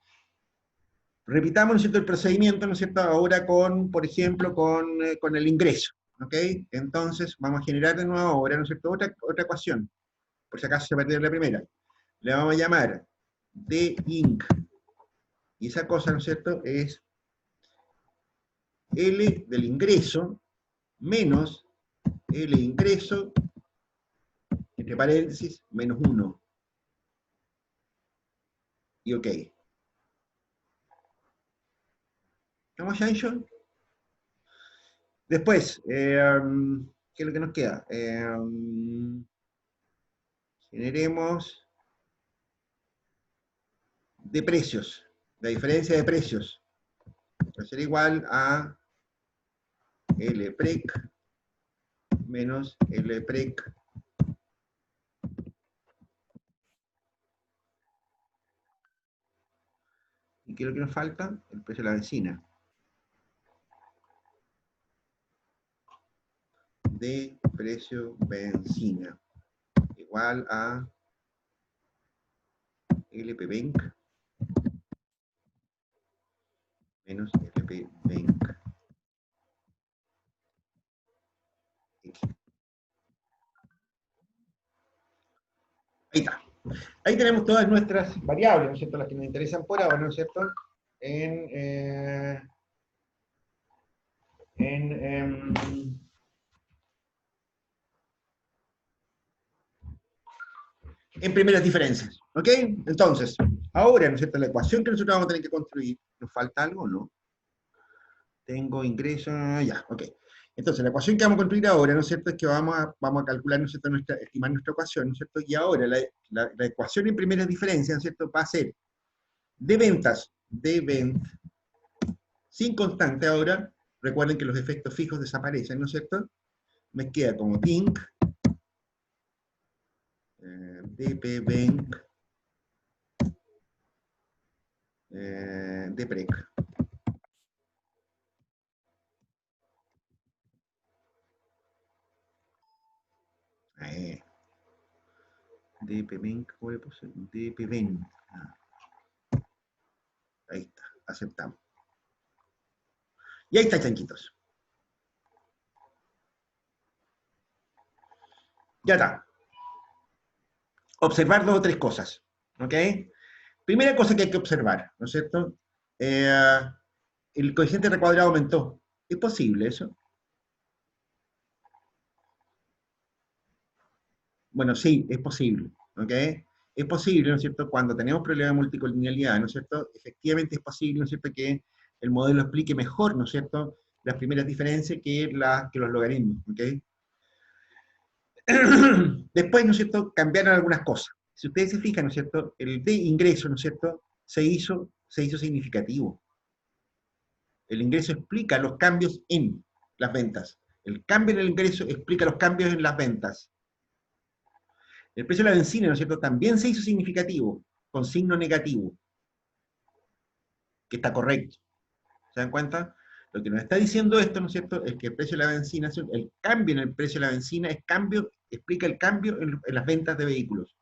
repitamos, ¿no es cierto?, el procedimiento, ¿no es cierto?, ahora con, por ejemplo, con el ingreso. ¿Ok? Entonces, vamos a generar de nuevo ahora, ¿no es cierto?, otra ecuación. Por si acaso se perdió la primera. Le vamos a llamar dinc. Y esa cosa, ¿no es cierto?, es L del ingreso menos L ingreso, entre paréntesis, menos 1. Y ok. ¿Estamos, Janshon? Después, ¿qué es lo que nos queda? Generemos de precios. La diferencia de precios va a ser igual a Lprec menos Lprec. ¿Y qué es lo que nos falta? El precio de la benzina. De precio benzina igual a LPBenc menos LPBenc. Ahí está. Ahí tenemos todas nuestras variables, ¿no es cierto?, las que nos interesan por ahora, ¿no es cierto?, en primeras diferencias. ¿Ok? Entonces, ahora, ¿no es cierto?, la ecuación que nosotros vamos a tener que construir, ¿nos falta algo, no? Tengo ingreso, ya, ok. Entonces, la ecuación que vamos a construir ahora, ¿no es cierto?, es que vamos a calcular, ¿no es cierto?, estimar nuestra ecuación, ¿no es cierto?, y ahora la ecuación en primeras diferencias, ¿no es cierto?, va a ser de ventas, sin constante ahora. Recuerden que los efectos fijos desaparecen, ¿no es cierto? Me queda como dinc, dpvenc, dprec. dpvenc, ¿cómo le puse? dpvenc. Ahí está, aceptamos. Y ahí está, chanquitos. Ya está. Observar dos o tres cosas. ¿Ok? Primera cosa que hay que observar, ¿no es cierto? El coeficiente recuadrado aumentó. ¿Es posible eso? Bueno, sí, es posible. ¿Ok? Es posible, ¿no es cierto? Cuando tenemos problemas de multicolinealidad, ¿no es cierto? Efectivamente es posible, ¿no es cierto?, que el modelo explique mejor, ¿no es cierto?, las primeras diferencias que los logaritmos. ¿Ok? Después, ¿no es cierto?, cambiaron algunas cosas. Si ustedes se fijan, ¿no es cierto?, el de ingreso, ¿no es cierto?, se hizo significativo. El ingreso explica los cambios en las ventas. El cambio en el ingreso explica los cambios en las ventas. El precio de la benzina, ¿no es cierto?, también se hizo significativo, con signo negativo, que está correcto. ¿Se dan cuenta? Lo que nos está diciendo esto, ¿no es cierto?, es que el precio de la benzina, el cambio en el precio de la benzina explica el cambio en las ventas de vehículos.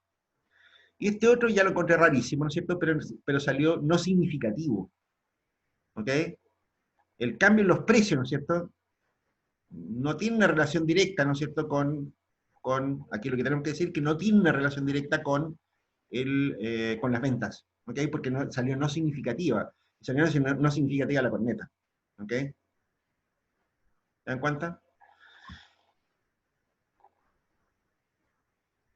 Y este otro ya lo encontré rarísimo, ¿no es cierto? Pero salió no significativo, ¿ok? El cambio en los precios, ¿no es cierto? No tiene una relación directa, ¿no es cierto? Aquí lo que tenemos que decir, que no tiene una relación directa con las ventas, ¿ok? Porque salió no significativa. Salió no significativa la corneta, ¿ok? ¿Se dan cuenta?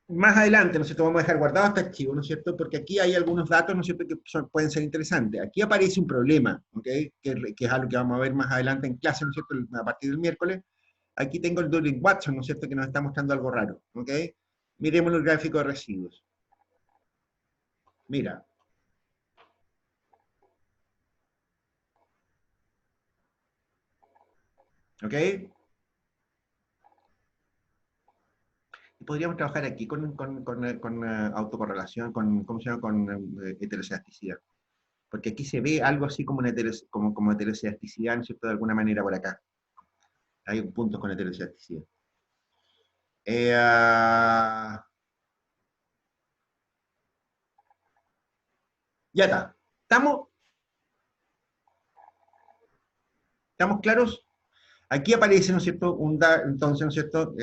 Más adelante, ¿no es cierto? Vamos a dejar guardado este archivo, ¿no es cierto? Porque aquí hay algunos datos, ¿no es cierto?, que pueden ser interesantes. Aquí aparece un problema, ¿ok? Que es algo que vamos a ver más adelante en clase, ¿no es cierto?, a partir del miércoles. Aquí tengo el Dueling Watson, ¿no es cierto?, que nos está mostrando algo raro, ¿ok? Miremos el gráfico de residuos. Mira. ¿Ok? Y podríamos trabajar aquí con autocorrelación, ¿cómo se llama? Con heterocedasticidad. Porque aquí se ve algo así como, como heterocedasticidad, ¿no es cierto?, de alguna manera por acá. Hay puntos con heterocedasticidad. Ya está. ¿Estamos claros? Aquí aparece, ¿no es cierto?, entonces, ¿no es cierto?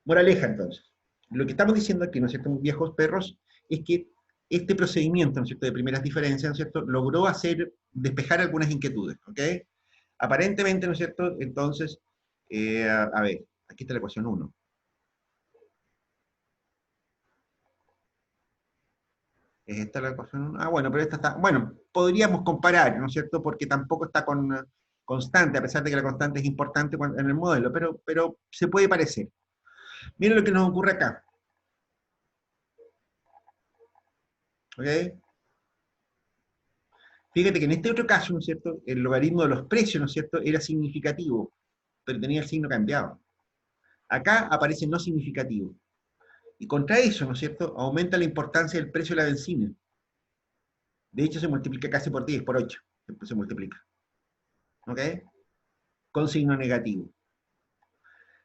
Moraleja, entonces. Lo que estamos diciendo aquí, ¿no es cierto?, viejos perros, es que este procedimiento, ¿no es cierto?, de primeras diferencias, ¿no es cierto?, logró despejar algunas inquietudes, ¿ok? Aparentemente, ¿no es cierto?, entonces, a ver, aquí está la ecuación 1. ¿Es esta la ecuación 1? Ah, bueno, pero esta está, bueno, podríamos comparar, ¿no es cierto?, porque tampoco está constante, a pesar de que la constante es importante en el modelo, pero se puede parecer. Miren lo que nos ocurre acá. ¿Ok? Fíjate que en este otro caso, ¿no es cierto?, el logaritmo de los precios, ¿no es cierto?, era significativo, pero tenía el signo cambiado. Acá aparece no significativo. Y contra eso, ¿no es cierto?, aumenta la importancia del precio de la benzina. De hecho, se multiplica casi por 10, por 8. Después se multiplica. ¿Ok? Con signo negativo.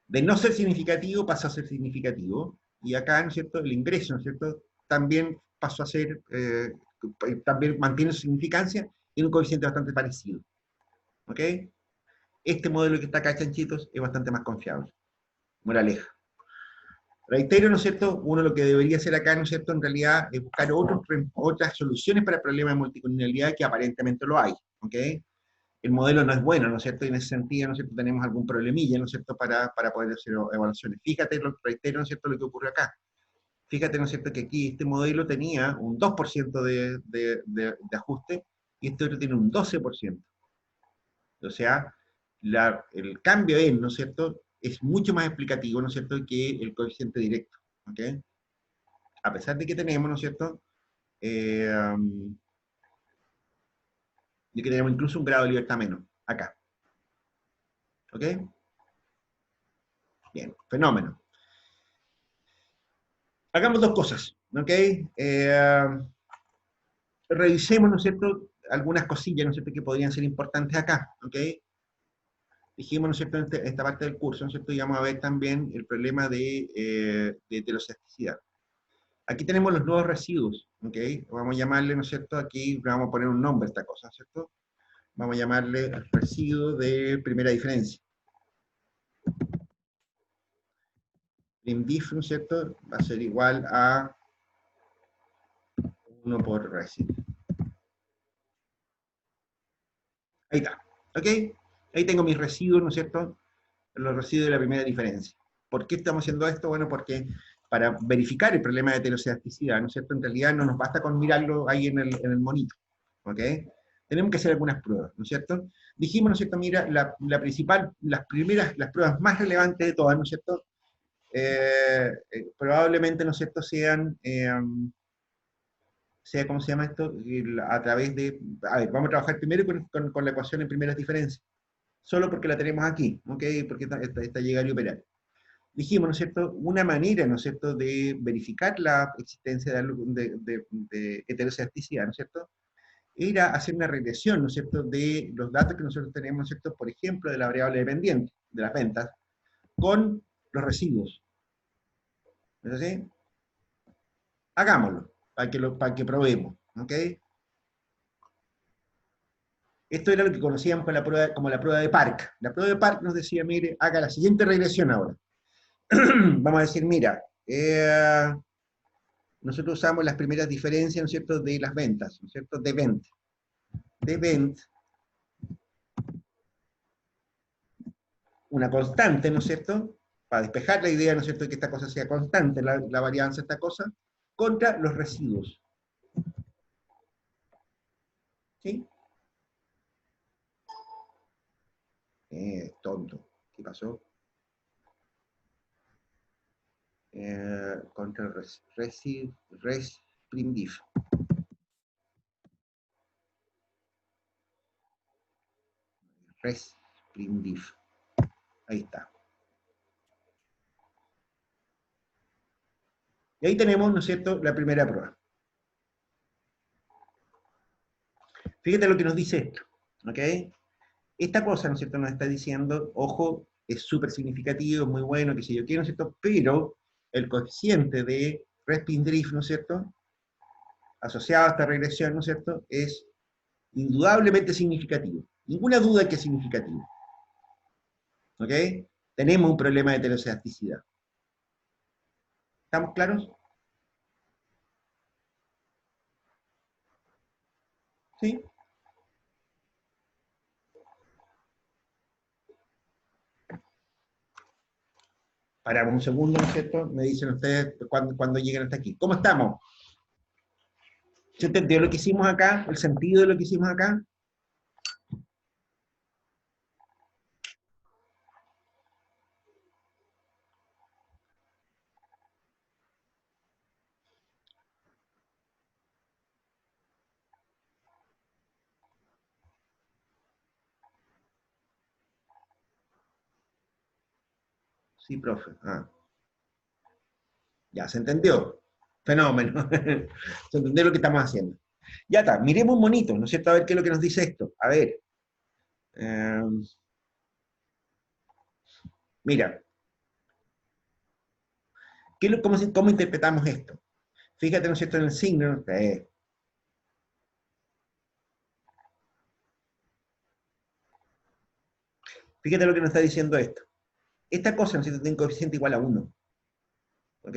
De no ser significativo pasa a ser significativo. Y acá, ¿no es cierto?, el ingreso, ¿no es cierto?, también pasó a ser, también mantiene su significancia en un coeficiente bastante parecido. ¿Ok? Este modelo que está acá, chanchitos, es bastante más confiable. Moraleja. Reitero, ¿no es cierto? Uno lo que debería hacer acá, ¿no es cierto?, en realidad es buscar otras soluciones para el problema de multicolonialidad que aparentemente lo hay. ¿Ok? El modelo no es bueno, ¿no es cierto? Y en ese sentido, ¿no es cierto?, tenemos algún problemilla, ¿no es cierto?, para poder hacer evaluaciones. Fíjate, reitero, ¿no es cierto?, lo que ocurrió acá. Fíjate, ¿no es cierto?, que aquí este modelo tenía un 2% de ajuste y este otro tiene un 12%. O sea, el cambio en, ¿no es cierto?, es mucho más explicativo, ¿no es cierto?, que el coeficiente directo. ¿Ok? A pesar de que tenemos, ¿no es cierto?, de que tenemos incluso un grado de libertad menos, acá. ¿Ok? Bien, fenómeno. Hagamos dos cosas, ¿ok? Revisemos, ¿no es cierto?, algunas cosillas, ¿no es cierto?, que podrían ser importantes acá, ¿ok? Dijimos, ¿no es cierto?, en esta parte del curso, ¿no es cierto?, y vamos a ver también el problema de heterocedasticidad. Aquí tenemos los nuevos residuos, ¿ok? Vamos a llamarle, ¿no es cierto?, aquí vamos a poner un nombre a esta cosa, ¿cierto? Vamos a llamarle residuo de primera diferencia. Primdif, ¿no es cierto?, va a ser igual a 1 por residuo. Ahí está, ¿ok? Ahí tengo mis residuos, ¿no es cierto?, los residuos de la primera diferencia. ¿Por qué estamos haciendo esto? Bueno, porque para verificar el problema de heterocedasticidad, ¿no es cierto?, en realidad no nos basta con mirarlo ahí en el monito, ¿ok? Tenemos que hacer algunas pruebas, ¿no es cierto? Dijimos, ¿no es cierto?, mira, la principal, las pruebas más relevantes de todas, ¿no es cierto?, probablemente, ¿no es cierto?, ¿cómo se llama esto? A través de, a ver, vamos a trabajar primero con la ecuación en primeras diferencias, solo porque la tenemos aquí, ¿ok? Porque esta llegar y operar. Dijimos, ¿no es cierto?, una manera, ¿no es cierto?, de verificar la existencia de heterocedasticidad, ¿no es cierto?, era hacer una regresión, ¿no es cierto?, de los datos que nosotros tenemos, ¿no es cierto?, por ejemplo, de la variable dependiente, de las ventas, con los residuos. ¿Es así? Hagámoslo, para que probemos, ¿ok? Esto era lo que conocíamos como la prueba de Park. La prueba de Park nos decía, mire, haga la siguiente regresión ahora. Vamos a decir, mira, nosotros usamos las primeras diferencias, ¿no es cierto?, de las ventas, ¿no es cierto?, de vent. De vent, una constante, ¿no es cierto?, para despejar la idea, ¿no es cierto?, de que esta cosa sea constante, la varianza de esta cosa, contra los residuos. ¿Sí? Tonto. ¿Qué pasó? Contra el res primdiff. Res primdiff. Ahí está. Y ahí tenemos, ¿no es cierto?, la primera prueba. Fíjate lo que nos dice esto, ¿ok? Esta cosa, ¿no es cierto?, nos está diciendo, ojo, es súper significativo, es muy bueno, que sé yo qué, ¿no es cierto?, pero el coeficiente de Respin Drift, ¿no es cierto?, asociado a esta regresión, ¿no es cierto?, es indudablemente significativo. Ninguna duda que es significativo. ¿Ok? Tenemos un problema de heterocedasticidad. ¿Estamos claros? ¿Sí? Paramos un segundo, ¿no es cierto? Me dicen ustedes cuando lleguen hasta aquí. ¿Cómo estamos? ¿Se entendió lo que hicimos acá? ¿El sentido de lo que hicimos acá? Sí, profe. Ah, ya, se entendió. Fenómeno. Se entendió lo que estamos haciendo. Ya está, miremos un monito, ¿no es cierto? A ver qué es lo que nos dice esto. A ver. Eh, mira, ¿cómo interpretamos esto? Fíjate, ¿no es cierto?, en el signo. Fíjate lo que nos está diciendo esto. Esta cosa, ¿no es cierto?, tiene un coeficiente igual a 1. ¿Ok?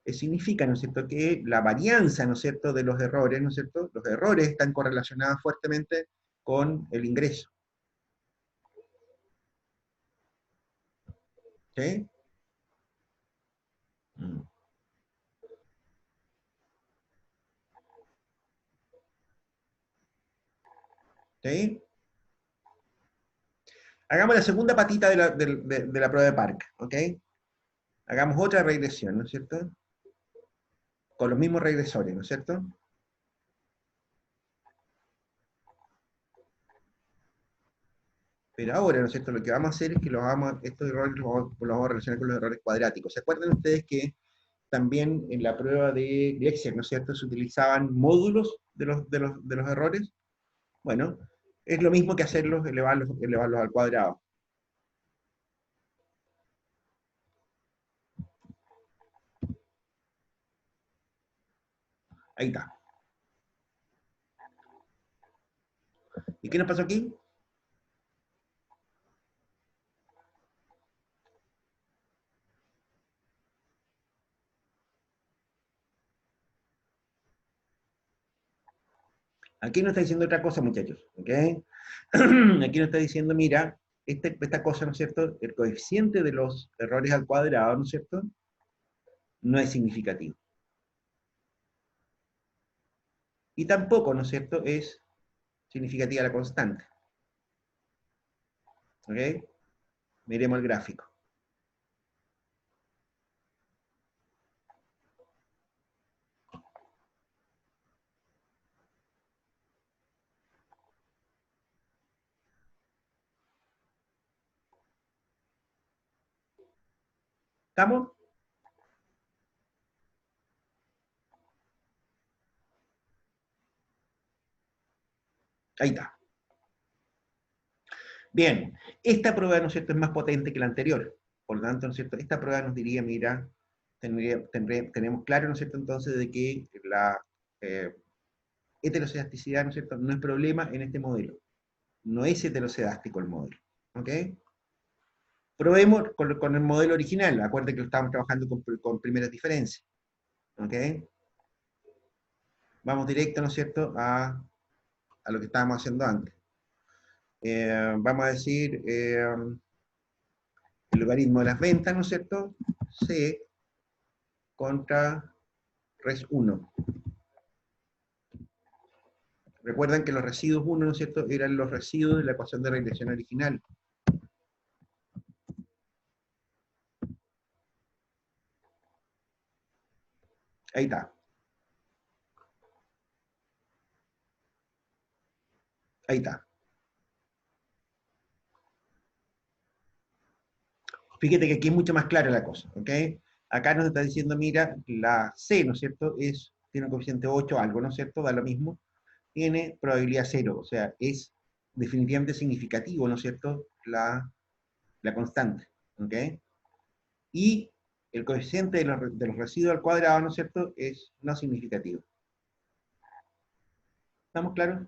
Significa, ¿no es cierto?, que la varianza, ¿no es cierto?, de los errores, ¿no es cierto?, los errores están correlacionados fuertemente con el ingreso. ¿Sí? Mm. ¿Sí? Hagamos la segunda patita de la prueba de Park, ¿ok? Hagamos otra regresión, ¿no es cierto? Con los mismos regresores, ¿no es cierto? Pero ahora, ¿no es cierto?, lo que vamos a hacer es que estos errores los vamos a relacionar con los errores cuadráticos. ¿Se acuerdan ustedes que también en la prueba de Excel, ¿no es cierto?, se utilizaban módulos de los errores? Bueno, es lo mismo que hacerlos, elevarlos al cuadrado. Ahí está. ¿Y qué nos pasó aquí? Aquí nos está diciendo otra cosa, muchachos. ¿Ok? Aquí nos está diciendo, mira, esta cosa, ¿no es cierto? El coeficiente de los errores al cuadrado, ¿no es cierto?, no es significativo. Y tampoco, ¿no es cierto?, es significativa la constante. ¿Ok? Miremos el gráfico. ¿Estamos? Ahí está. Bien, esta prueba, ¿no es cierto?, es más potente que la anterior. Por lo tanto, ¿no es cierto?, esta prueba nos diría, mira, tenemos claro, ¿no es cierto?, entonces de que la heterocedasticidad, ¿no es cierto?, no es problema en este modelo. No es heterocedástico el modelo. ¿Ok? Probemos con el modelo original. Acuérdense que lo estábamos trabajando con primeras diferencias. ¿Ok? Vamos directo, ¿no es cierto?, a lo que estábamos haciendo antes. Vamos a decir el logaritmo de las ventas, ¿no es cierto?, C contra res 1. Recuerdan que los residuos 1, ¿no es cierto?, eran los residuos de la ecuación de regresión original. Ahí está. Ahí está. Fíjate que aquí es mucho más clara la cosa, ¿ok? Acá nos está diciendo, mira, la C, ¿no es cierto?, tiene un coeficiente 8 algo, ¿no es cierto?, da lo mismo. Tiene probabilidad 0, o sea, es definitivamente significativo, ¿no es cierto?, la constante, ¿ok? Y el coeficiente de los residuos al cuadrado, ¿no es cierto?, es no significativo. ¿Estamos claros?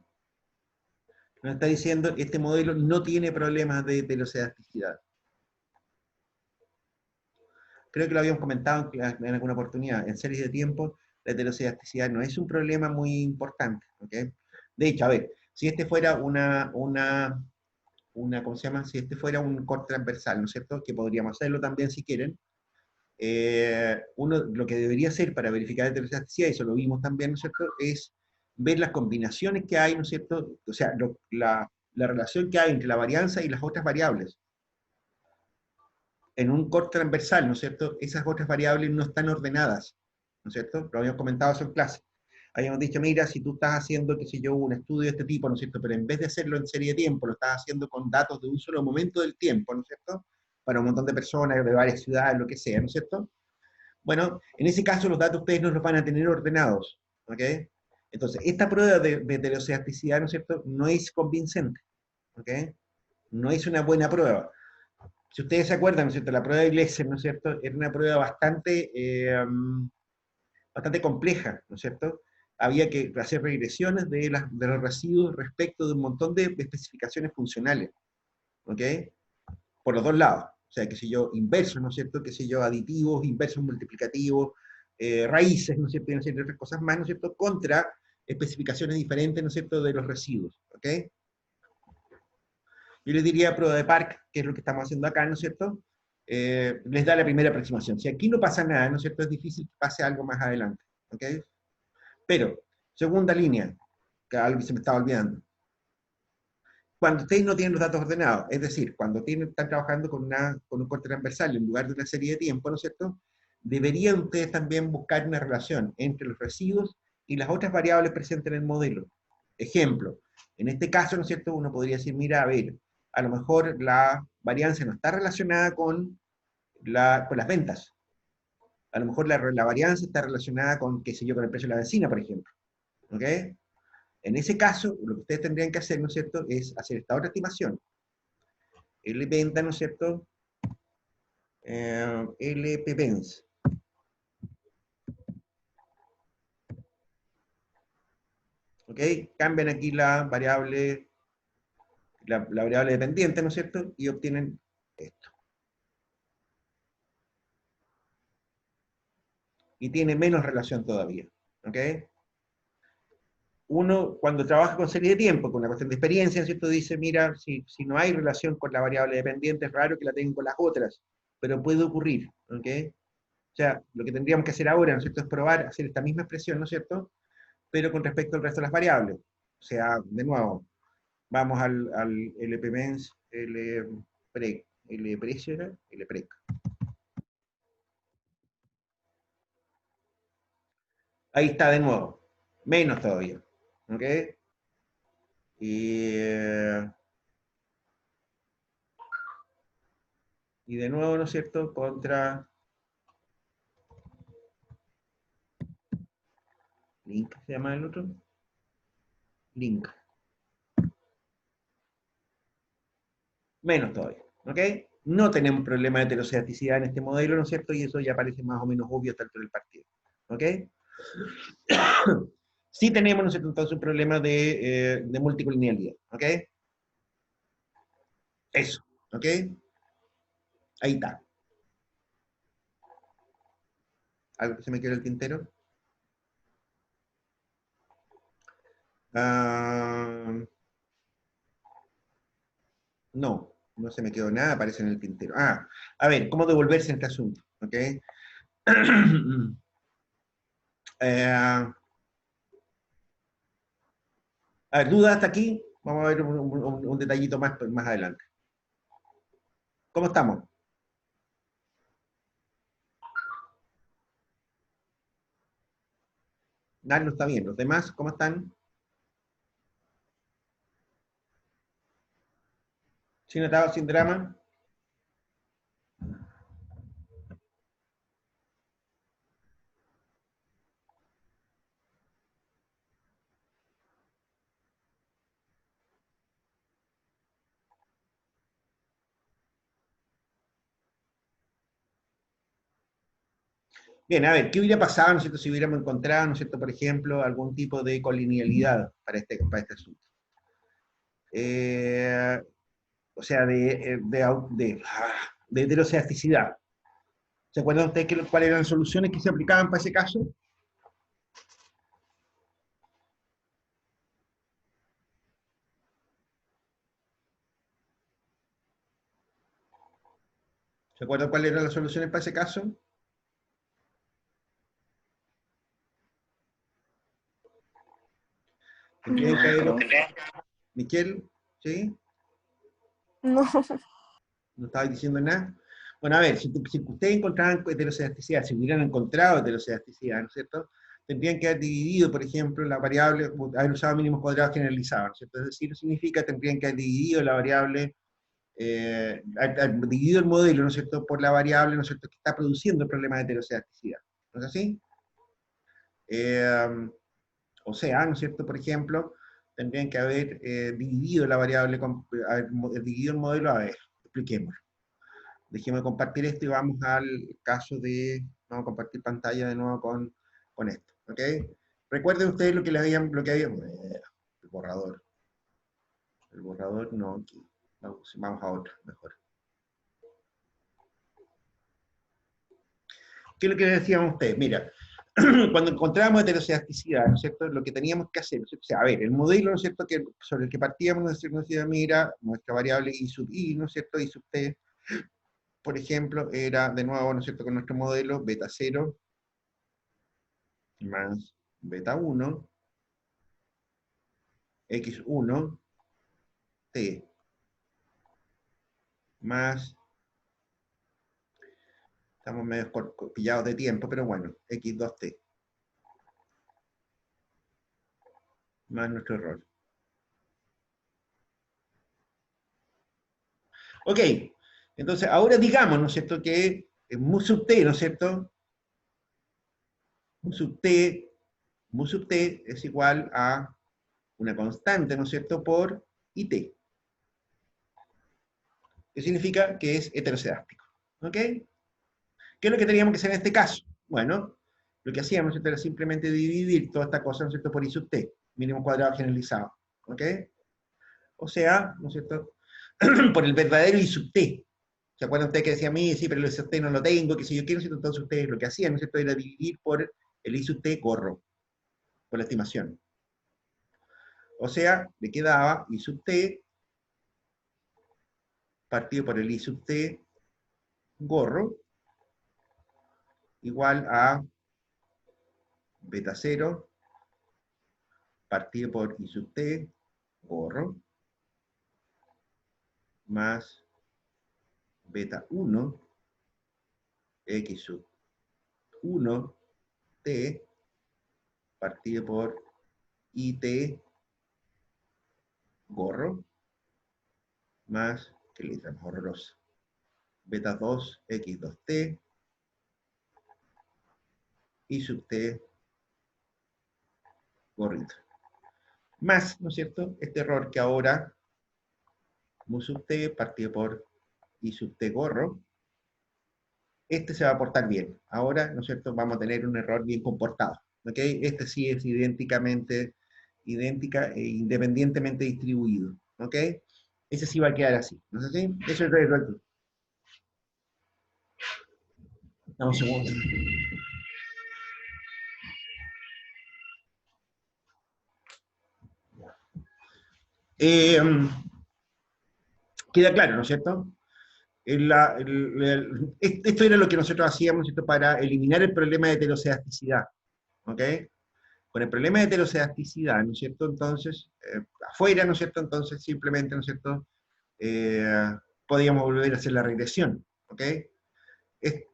Nos está diciendo, este modelo no tiene problemas de heterocedasticidad. Creo que lo habíamos comentado en alguna oportunidad, en series de tiempo, la heterocedasticidad no es un problema muy importante, ¿ok? De hecho, a ver, si este fuera ¿cómo se llama? Si este fuera un corte transversal, ¿no es cierto?, que podríamos hacerlo también si quieren, uno lo que debería hacer para verificar la heterocedasticidad, y eso lo vimos también, ¿no es cierto?, es ver las combinaciones que hay, ¿no es cierto?, o sea, la relación que hay entre la varianza y las otras variables. En un corte transversal, ¿no es cierto?, esas otras variables no están ordenadas, ¿no es cierto? Lo habíamos comentado eso en clase. Habíamos dicho, mira, si tú estás haciendo, qué sé yo, un estudio de este tipo, ¿no es cierto?, pero en vez de hacerlo en serie de tiempo, lo estás haciendo con datos de un solo momento del tiempo, ¿no es cierto?, para un montón de personas, de varias ciudades, lo que sea, ¿no es cierto? Bueno, en ese caso los datos ustedes no los van a tener ordenados, ¿ok? Entonces, esta prueba de heterocedasticidad, ¿no es cierto?, no es convincente, ¿ok? No es una buena prueba. Si ustedes se acuerdan, ¿no es cierto?, la prueba de Gleason, ¿no es cierto?, era una prueba bastante compleja, ¿no es cierto? Había que hacer regresiones de los residuos respecto de un montón de especificaciones funcionales, ¿ok? Por los dos lados. O sea, qué sé yo, inversos, ¿no es cierto?, qué sé yo, aditivos, inversos multiplicativos, raíces, ¿no es cierto?, y una serie de otras cosas más, ¿no es cierto?, contra especificaciones diferentes, ¿no es cierto?, de los residuos, ¿ok? Yo les diría prueba de Park, que es lo que estamos haciendo acá, ¿no es cierto? Les da la primera aproximación. Si aquí no pasa nada, ¿no es cierto?, es difícil que pase algo más adelante, ¿ok? Pero, segunda línea, que algo que se me estaba olvidando. Cuando ustedes no tienen los datos ordenados, es decir, cuando están trabajando con un corte transversal en lugar de una serie de tiempo, ¿no es cierto?, deberían ustedes también buscar una relación entre los residuos y las otras variables presentes en el modelo. Ejemplo, en este caso, ¿no es cierto?, uno podría decir, mira, a ver, a lo mejor la varianza no está relacionada con las ventas. A lo mejor la varianza está relacionada con, qué sé yo, con el precio de la benzina, por ejemplo. ¿Ok? En ese caso, lo que ustedes tendrían que hacer, ¿no es cierto?, es hacer esta otra estimación. L venta, ¿no es cierto?, LP Benz. ¿Ok? Cambian aquí la variable dependiente, ¿no es cierto?, y obtienen esto. Y tiene menos relación todavía. ¿Ok? Uno, cuando trabaja con serie de tiempo, con una cuestión de experiencia, ¿no es cierto?, dice, mira, si no hay relación con la variable dependiente, es raro que la tengan con las otras, pero puede ocurrir. ¿Ok? O sea, lo que tendríamos que hacer ahora, ¿no es cierto?, es probar, hacer esta misma expresión, ¿no es cierto?, pero con respecto al resto de las variables. O sea, de nuevo, vamos al LPMENS, LPREC, ¿era? LPREC. Ahí está de nuevo, menos todavía. ¿Ok? Y, y de nuevo, ¿no es cierto?, contra Link, ¿se llama el otro? Link. Menos todavía. ¿Ok? no tenemos problema de heterocerasticidad en este modelo, ¿no es cierto? Y eso ya parece más o menos obvio tanto en el partido. ¿Ok? Sí tenemos, ¿no es cierto?, entonces un problema de multicolinialidad. ¿Ok? Eso. ¿Ok? Ahí está. ¿Algo que se me quedó en el tintero? Ah, no, no se me quedó nada, aparece en el tintero. Ah, a ver, ¿cómo devolverse en este asunto? ¿Ok? Eh, a ver, ¿dudas hasta aquí? Vamos a ver un detallito más adelante. ¿Cómo estamos? Nadie lo está bien. ¿Los demás cómo están? ¿Sin atado, sin drama? Bien, a ver, ¿qué hubiera pasado, ¿no es cierto?, si hubiéramos encontrado, ¿no es cierto?, por ejemplo, algún tipo de colinealidad para este asunto. Eh, o sea, de heterocedasticidad. ¿Se acuerdan ustedes cuáles eran las soluciones que se aplicaban para ese caso? ¿Se acuerdan cuáles eran las soluciones para ese caso? Tendrían que No haber... creo. Michelle, ¿sí? No. No estaba diciendo nada. Bueno, a ver, si ustedes encontraban heterocedasticidad, si hubieran encontrado heterocedasticidad, ¿no es cierto?, tendrían que haber dividido, por ejemplo, la variable, haber usado mínimos cuadrados generalizados, ¿no es cierto? Es decir, significa tendrían que haber dividido la variable, haber dividido el modelo, ¿no es cierto?, por la variable, ¿no es cierto?, que está produciendo el problema de heterocedasticidad. ¿No es así? O sea, ¿no es cierto?, por ejemplo, tendrían que haber dividido la variable, haber dividido el modelo, a ver, expliquemos. Dejemos de compartir esto y vamos al caso de, vamos a compartir pantalla de nuevo con esto, ¿ok? Recuerden ustedes lo que habían, el borrador no, aquí, vamos a otro, mejor. ¿Qué es lo que decíamos ustedes? Mira, cuando encontrábamos heterocedasticidad, ¿no es cierto?, lo que teníamos que hacer, ¿no es cierto? O sea, a ver, el modelo, ¿no es cierto?, sobre el que partíamos, ¿no es cierto?, mira, nuestra variable i sub i, ¿no es cierto?, i sub t, por ejemplo, era, de nuevo, ¿no es cierto?, con nuestro modelo, beta 0 más beta 1, x1, t, más, estamos medio pillados de tiempo, pero bueno, x2t, más nuestro error. Ok, entonces ahora digamos, ¿no es cierto?, que mu sub t, ¿no es cierto?, mu sub t es igual a una constante, ¿no es cierto?, por it. ¿Qué significa? Que es heterocedástico. ¿Ok? ¿Qué es lo que teníamos que hacer en este caso? Bueno, lo que hacíamos, ¿no es cierto?, era simplemente dividir toda esta cosa, ¿no es cierto?, por i sub t, mínimo cuadrado generalizado. ¿Ok? O sea, ¿no es cierto?, por el verdadero i sub t. ¿Se acuerdan ustedes que decía a mí, sí, pero el i sub t no lo tengo, que si yo quiero, ¿no es cierto? Entonces ustedes lo que hacían, ¿no es cierto?, era dividir por el i sub t gorro, por la estimación. O sea, le quedaba i sub t partido por el i sub t gorro igual a beta 0 partido por i sub t gorro más beta 1 x sub 1 t partido por it gorro más, que le damos horrorosa, beta 2 x2t y sub t gorrito. Más, ¿no es cierto?, este error que ahora mu sub t partido por y sub t gorro, este se va a portar bien. Ahora, ¿no es cierto?, vamos a tener un error bien comportado. ¿Ok? Este sí es independientemente distribuido. ¿Ok? Ese sí va a quedar así. ¿No es así? Eso es el error. Dame un segundo. Eh, queda claro, ¿no es cierto? Esto era lo que nosotros hacíamos, ¿no es cierto?, para eliminar el problema de heterocedasticidad. ¿Ok? Con el problema de heterocedasticidad, ¿no es cierto? Entonces, afuera, ¿no es cierto? Entonces, simplemente, ¿no es cierto?, podíamos volver a hacer la regresión. ¿Ok?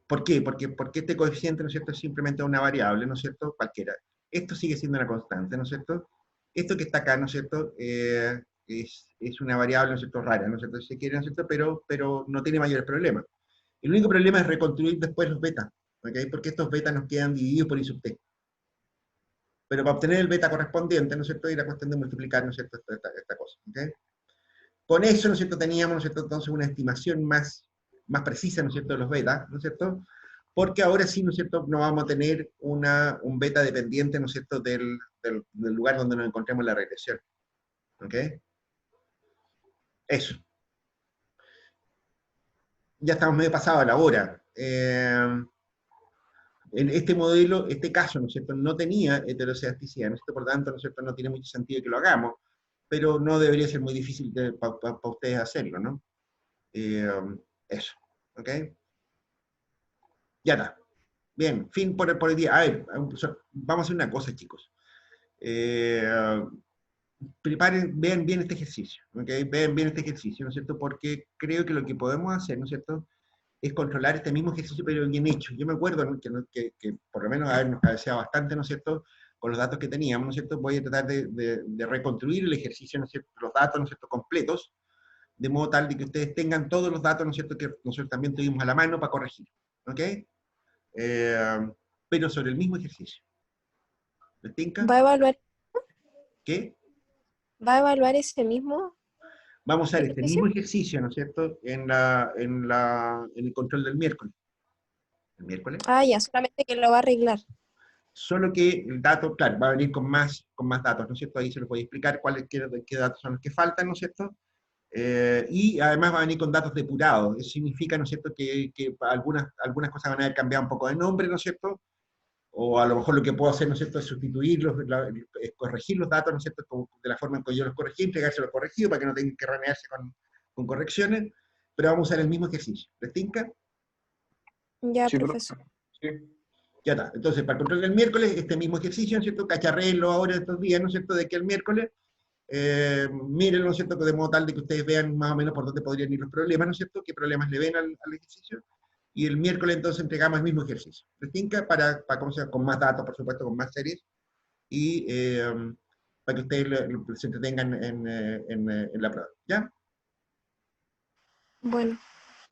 ¿Por qué? Porque este coeficiente, ¿no es cierto?, es simplemente una variable, ¿no es cierto?, cualquiera. Esto sigue siendo una constante, ¿no es cierto? Esto que está acá, ¿no es cierto?, es una variable, ¿no es cierto?, rara, ¿no es cierto?, si se quiere, ¿no es cierto?, pero no tiene mayores problemas. El único problema es reconstruir después los betas, ¿ok? Porque estos betas nos quedan divididos por I sub t. Pero para obtener el beta correspondiente, ¿no es cierto?, y la cuestión de multiplicar, ¿no es cierto?, esta cosa, ¿ok? Con eso, ¿no es cierto?, teníamos, ¿no es cierto?, entonces una estimación más precisa, ¿no es cierto?, de los betas, ¿no es cierto?, porque ahora sí, ¿no es cierto?, no vamos a tener un beta dependiente, ¿no es cierto?, del lugar donde nos encontremos en la regresión. ¿Ok? Eso. Ya estamos medio pasados a la hora. En este modelo, este caso, ¿no es cierto?, no tenía heterocedasticidad, ¿no es cierto?, por tanto, ¿no es cierto?, no tiene mucho sentido que lo hagamos, pero no debería ser muy difícil para ustedes hacerlo, ¿no? Eso. ¿Ok? Ya está. Bien, fin por el día. A ver, vamos a hacer una cosa, chicos. Preparen, vean bien este ejercicio, ¿ok? Vean bien este ejercicio, ¿no es cierto? Porque creo que lo que podemos hacer, ¿no es cierto?, es controlar este mismo ejercicio, pero bien hecho. Yo me acuerdo, ¿no?, que por lo menos habernos cabeceado bastante, ¿no es cierto?, con los datos que teníamos, ¿no es cierto? Voy a tratar de reconstruir el ejercicio, ¿no es cierto?, los datos, ¿no es cierto?, completos, de modo tal de que ustedes tengan todos los datos, ¿no es cierto?, que nosotros también tuvimos a la mano para corregir, ¿ok? Pero sobre el mismo ejercicio. ¿Les tinca? ¿Va a evaluar, ¿Qué? va a evaluar ese mismo Vamos a usar este ejercicio? mismo ejercicio, ¿no es cierto?, en el control del miércoles. ¿El miércoles? Ah, ya, solamente que lo va a arreglar. Solo que el dato, claro, va a venir con más datos, ¿no es cierto? Ahí se los voy a explicar qué datos son los que faltan, ¿no es cierto? Y además va a venir con datos depurados. Eso significa, ¿no es cierto?, que algunas cosas van a haber cambiado un poco de nombre, ¿no es cierto? O a lo mejor lo que puedo hacer, ¿no es cierto?, es sustituirlos, es corregir los datos, ¿no es cierto?, de la forma en que yo los corregí, entregárselos corregido para que no tengan que renegarse con correcciones, pero vamos a usar el mismo ejercicio. ¿Les tinca? Ya, Sí, profe. profesor. Sí. Ya está. Entonces, para el control del miércoles, este mismo ejercicio, ¿no es cierto?, cacharrelo ahora estos días, ¿no es cierto?, de que el miércoles, mírenlo, ¿no es cierto?, de modo tal de que ustedes vean más o menos por dónde podrían ir los problemas, ¿no es cierto?, qué problemas le ven al ejercicio, y el miércoles entonces entregamos el mismo ejercicio. ¿Les tinca? ¿Cómo se llama? Con más datos, por supuesto, con más series, y para que ustedes se entretengan en la prueba. ¿Ya? Bueno,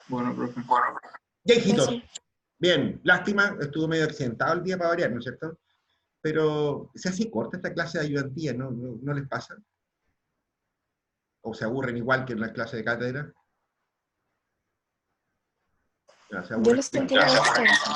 Bueno, profe. Ya, hijitos. gracias. Bien, lástima, estuvo medio accidentado el día para variar, ¿no es cierto? Pero se hace corta esta clase de ayudantía, ¿no les pasa? ¿O se aburren igual que en la clase de cátedra? Ya, se Yo aburren. lo sentí más extenso.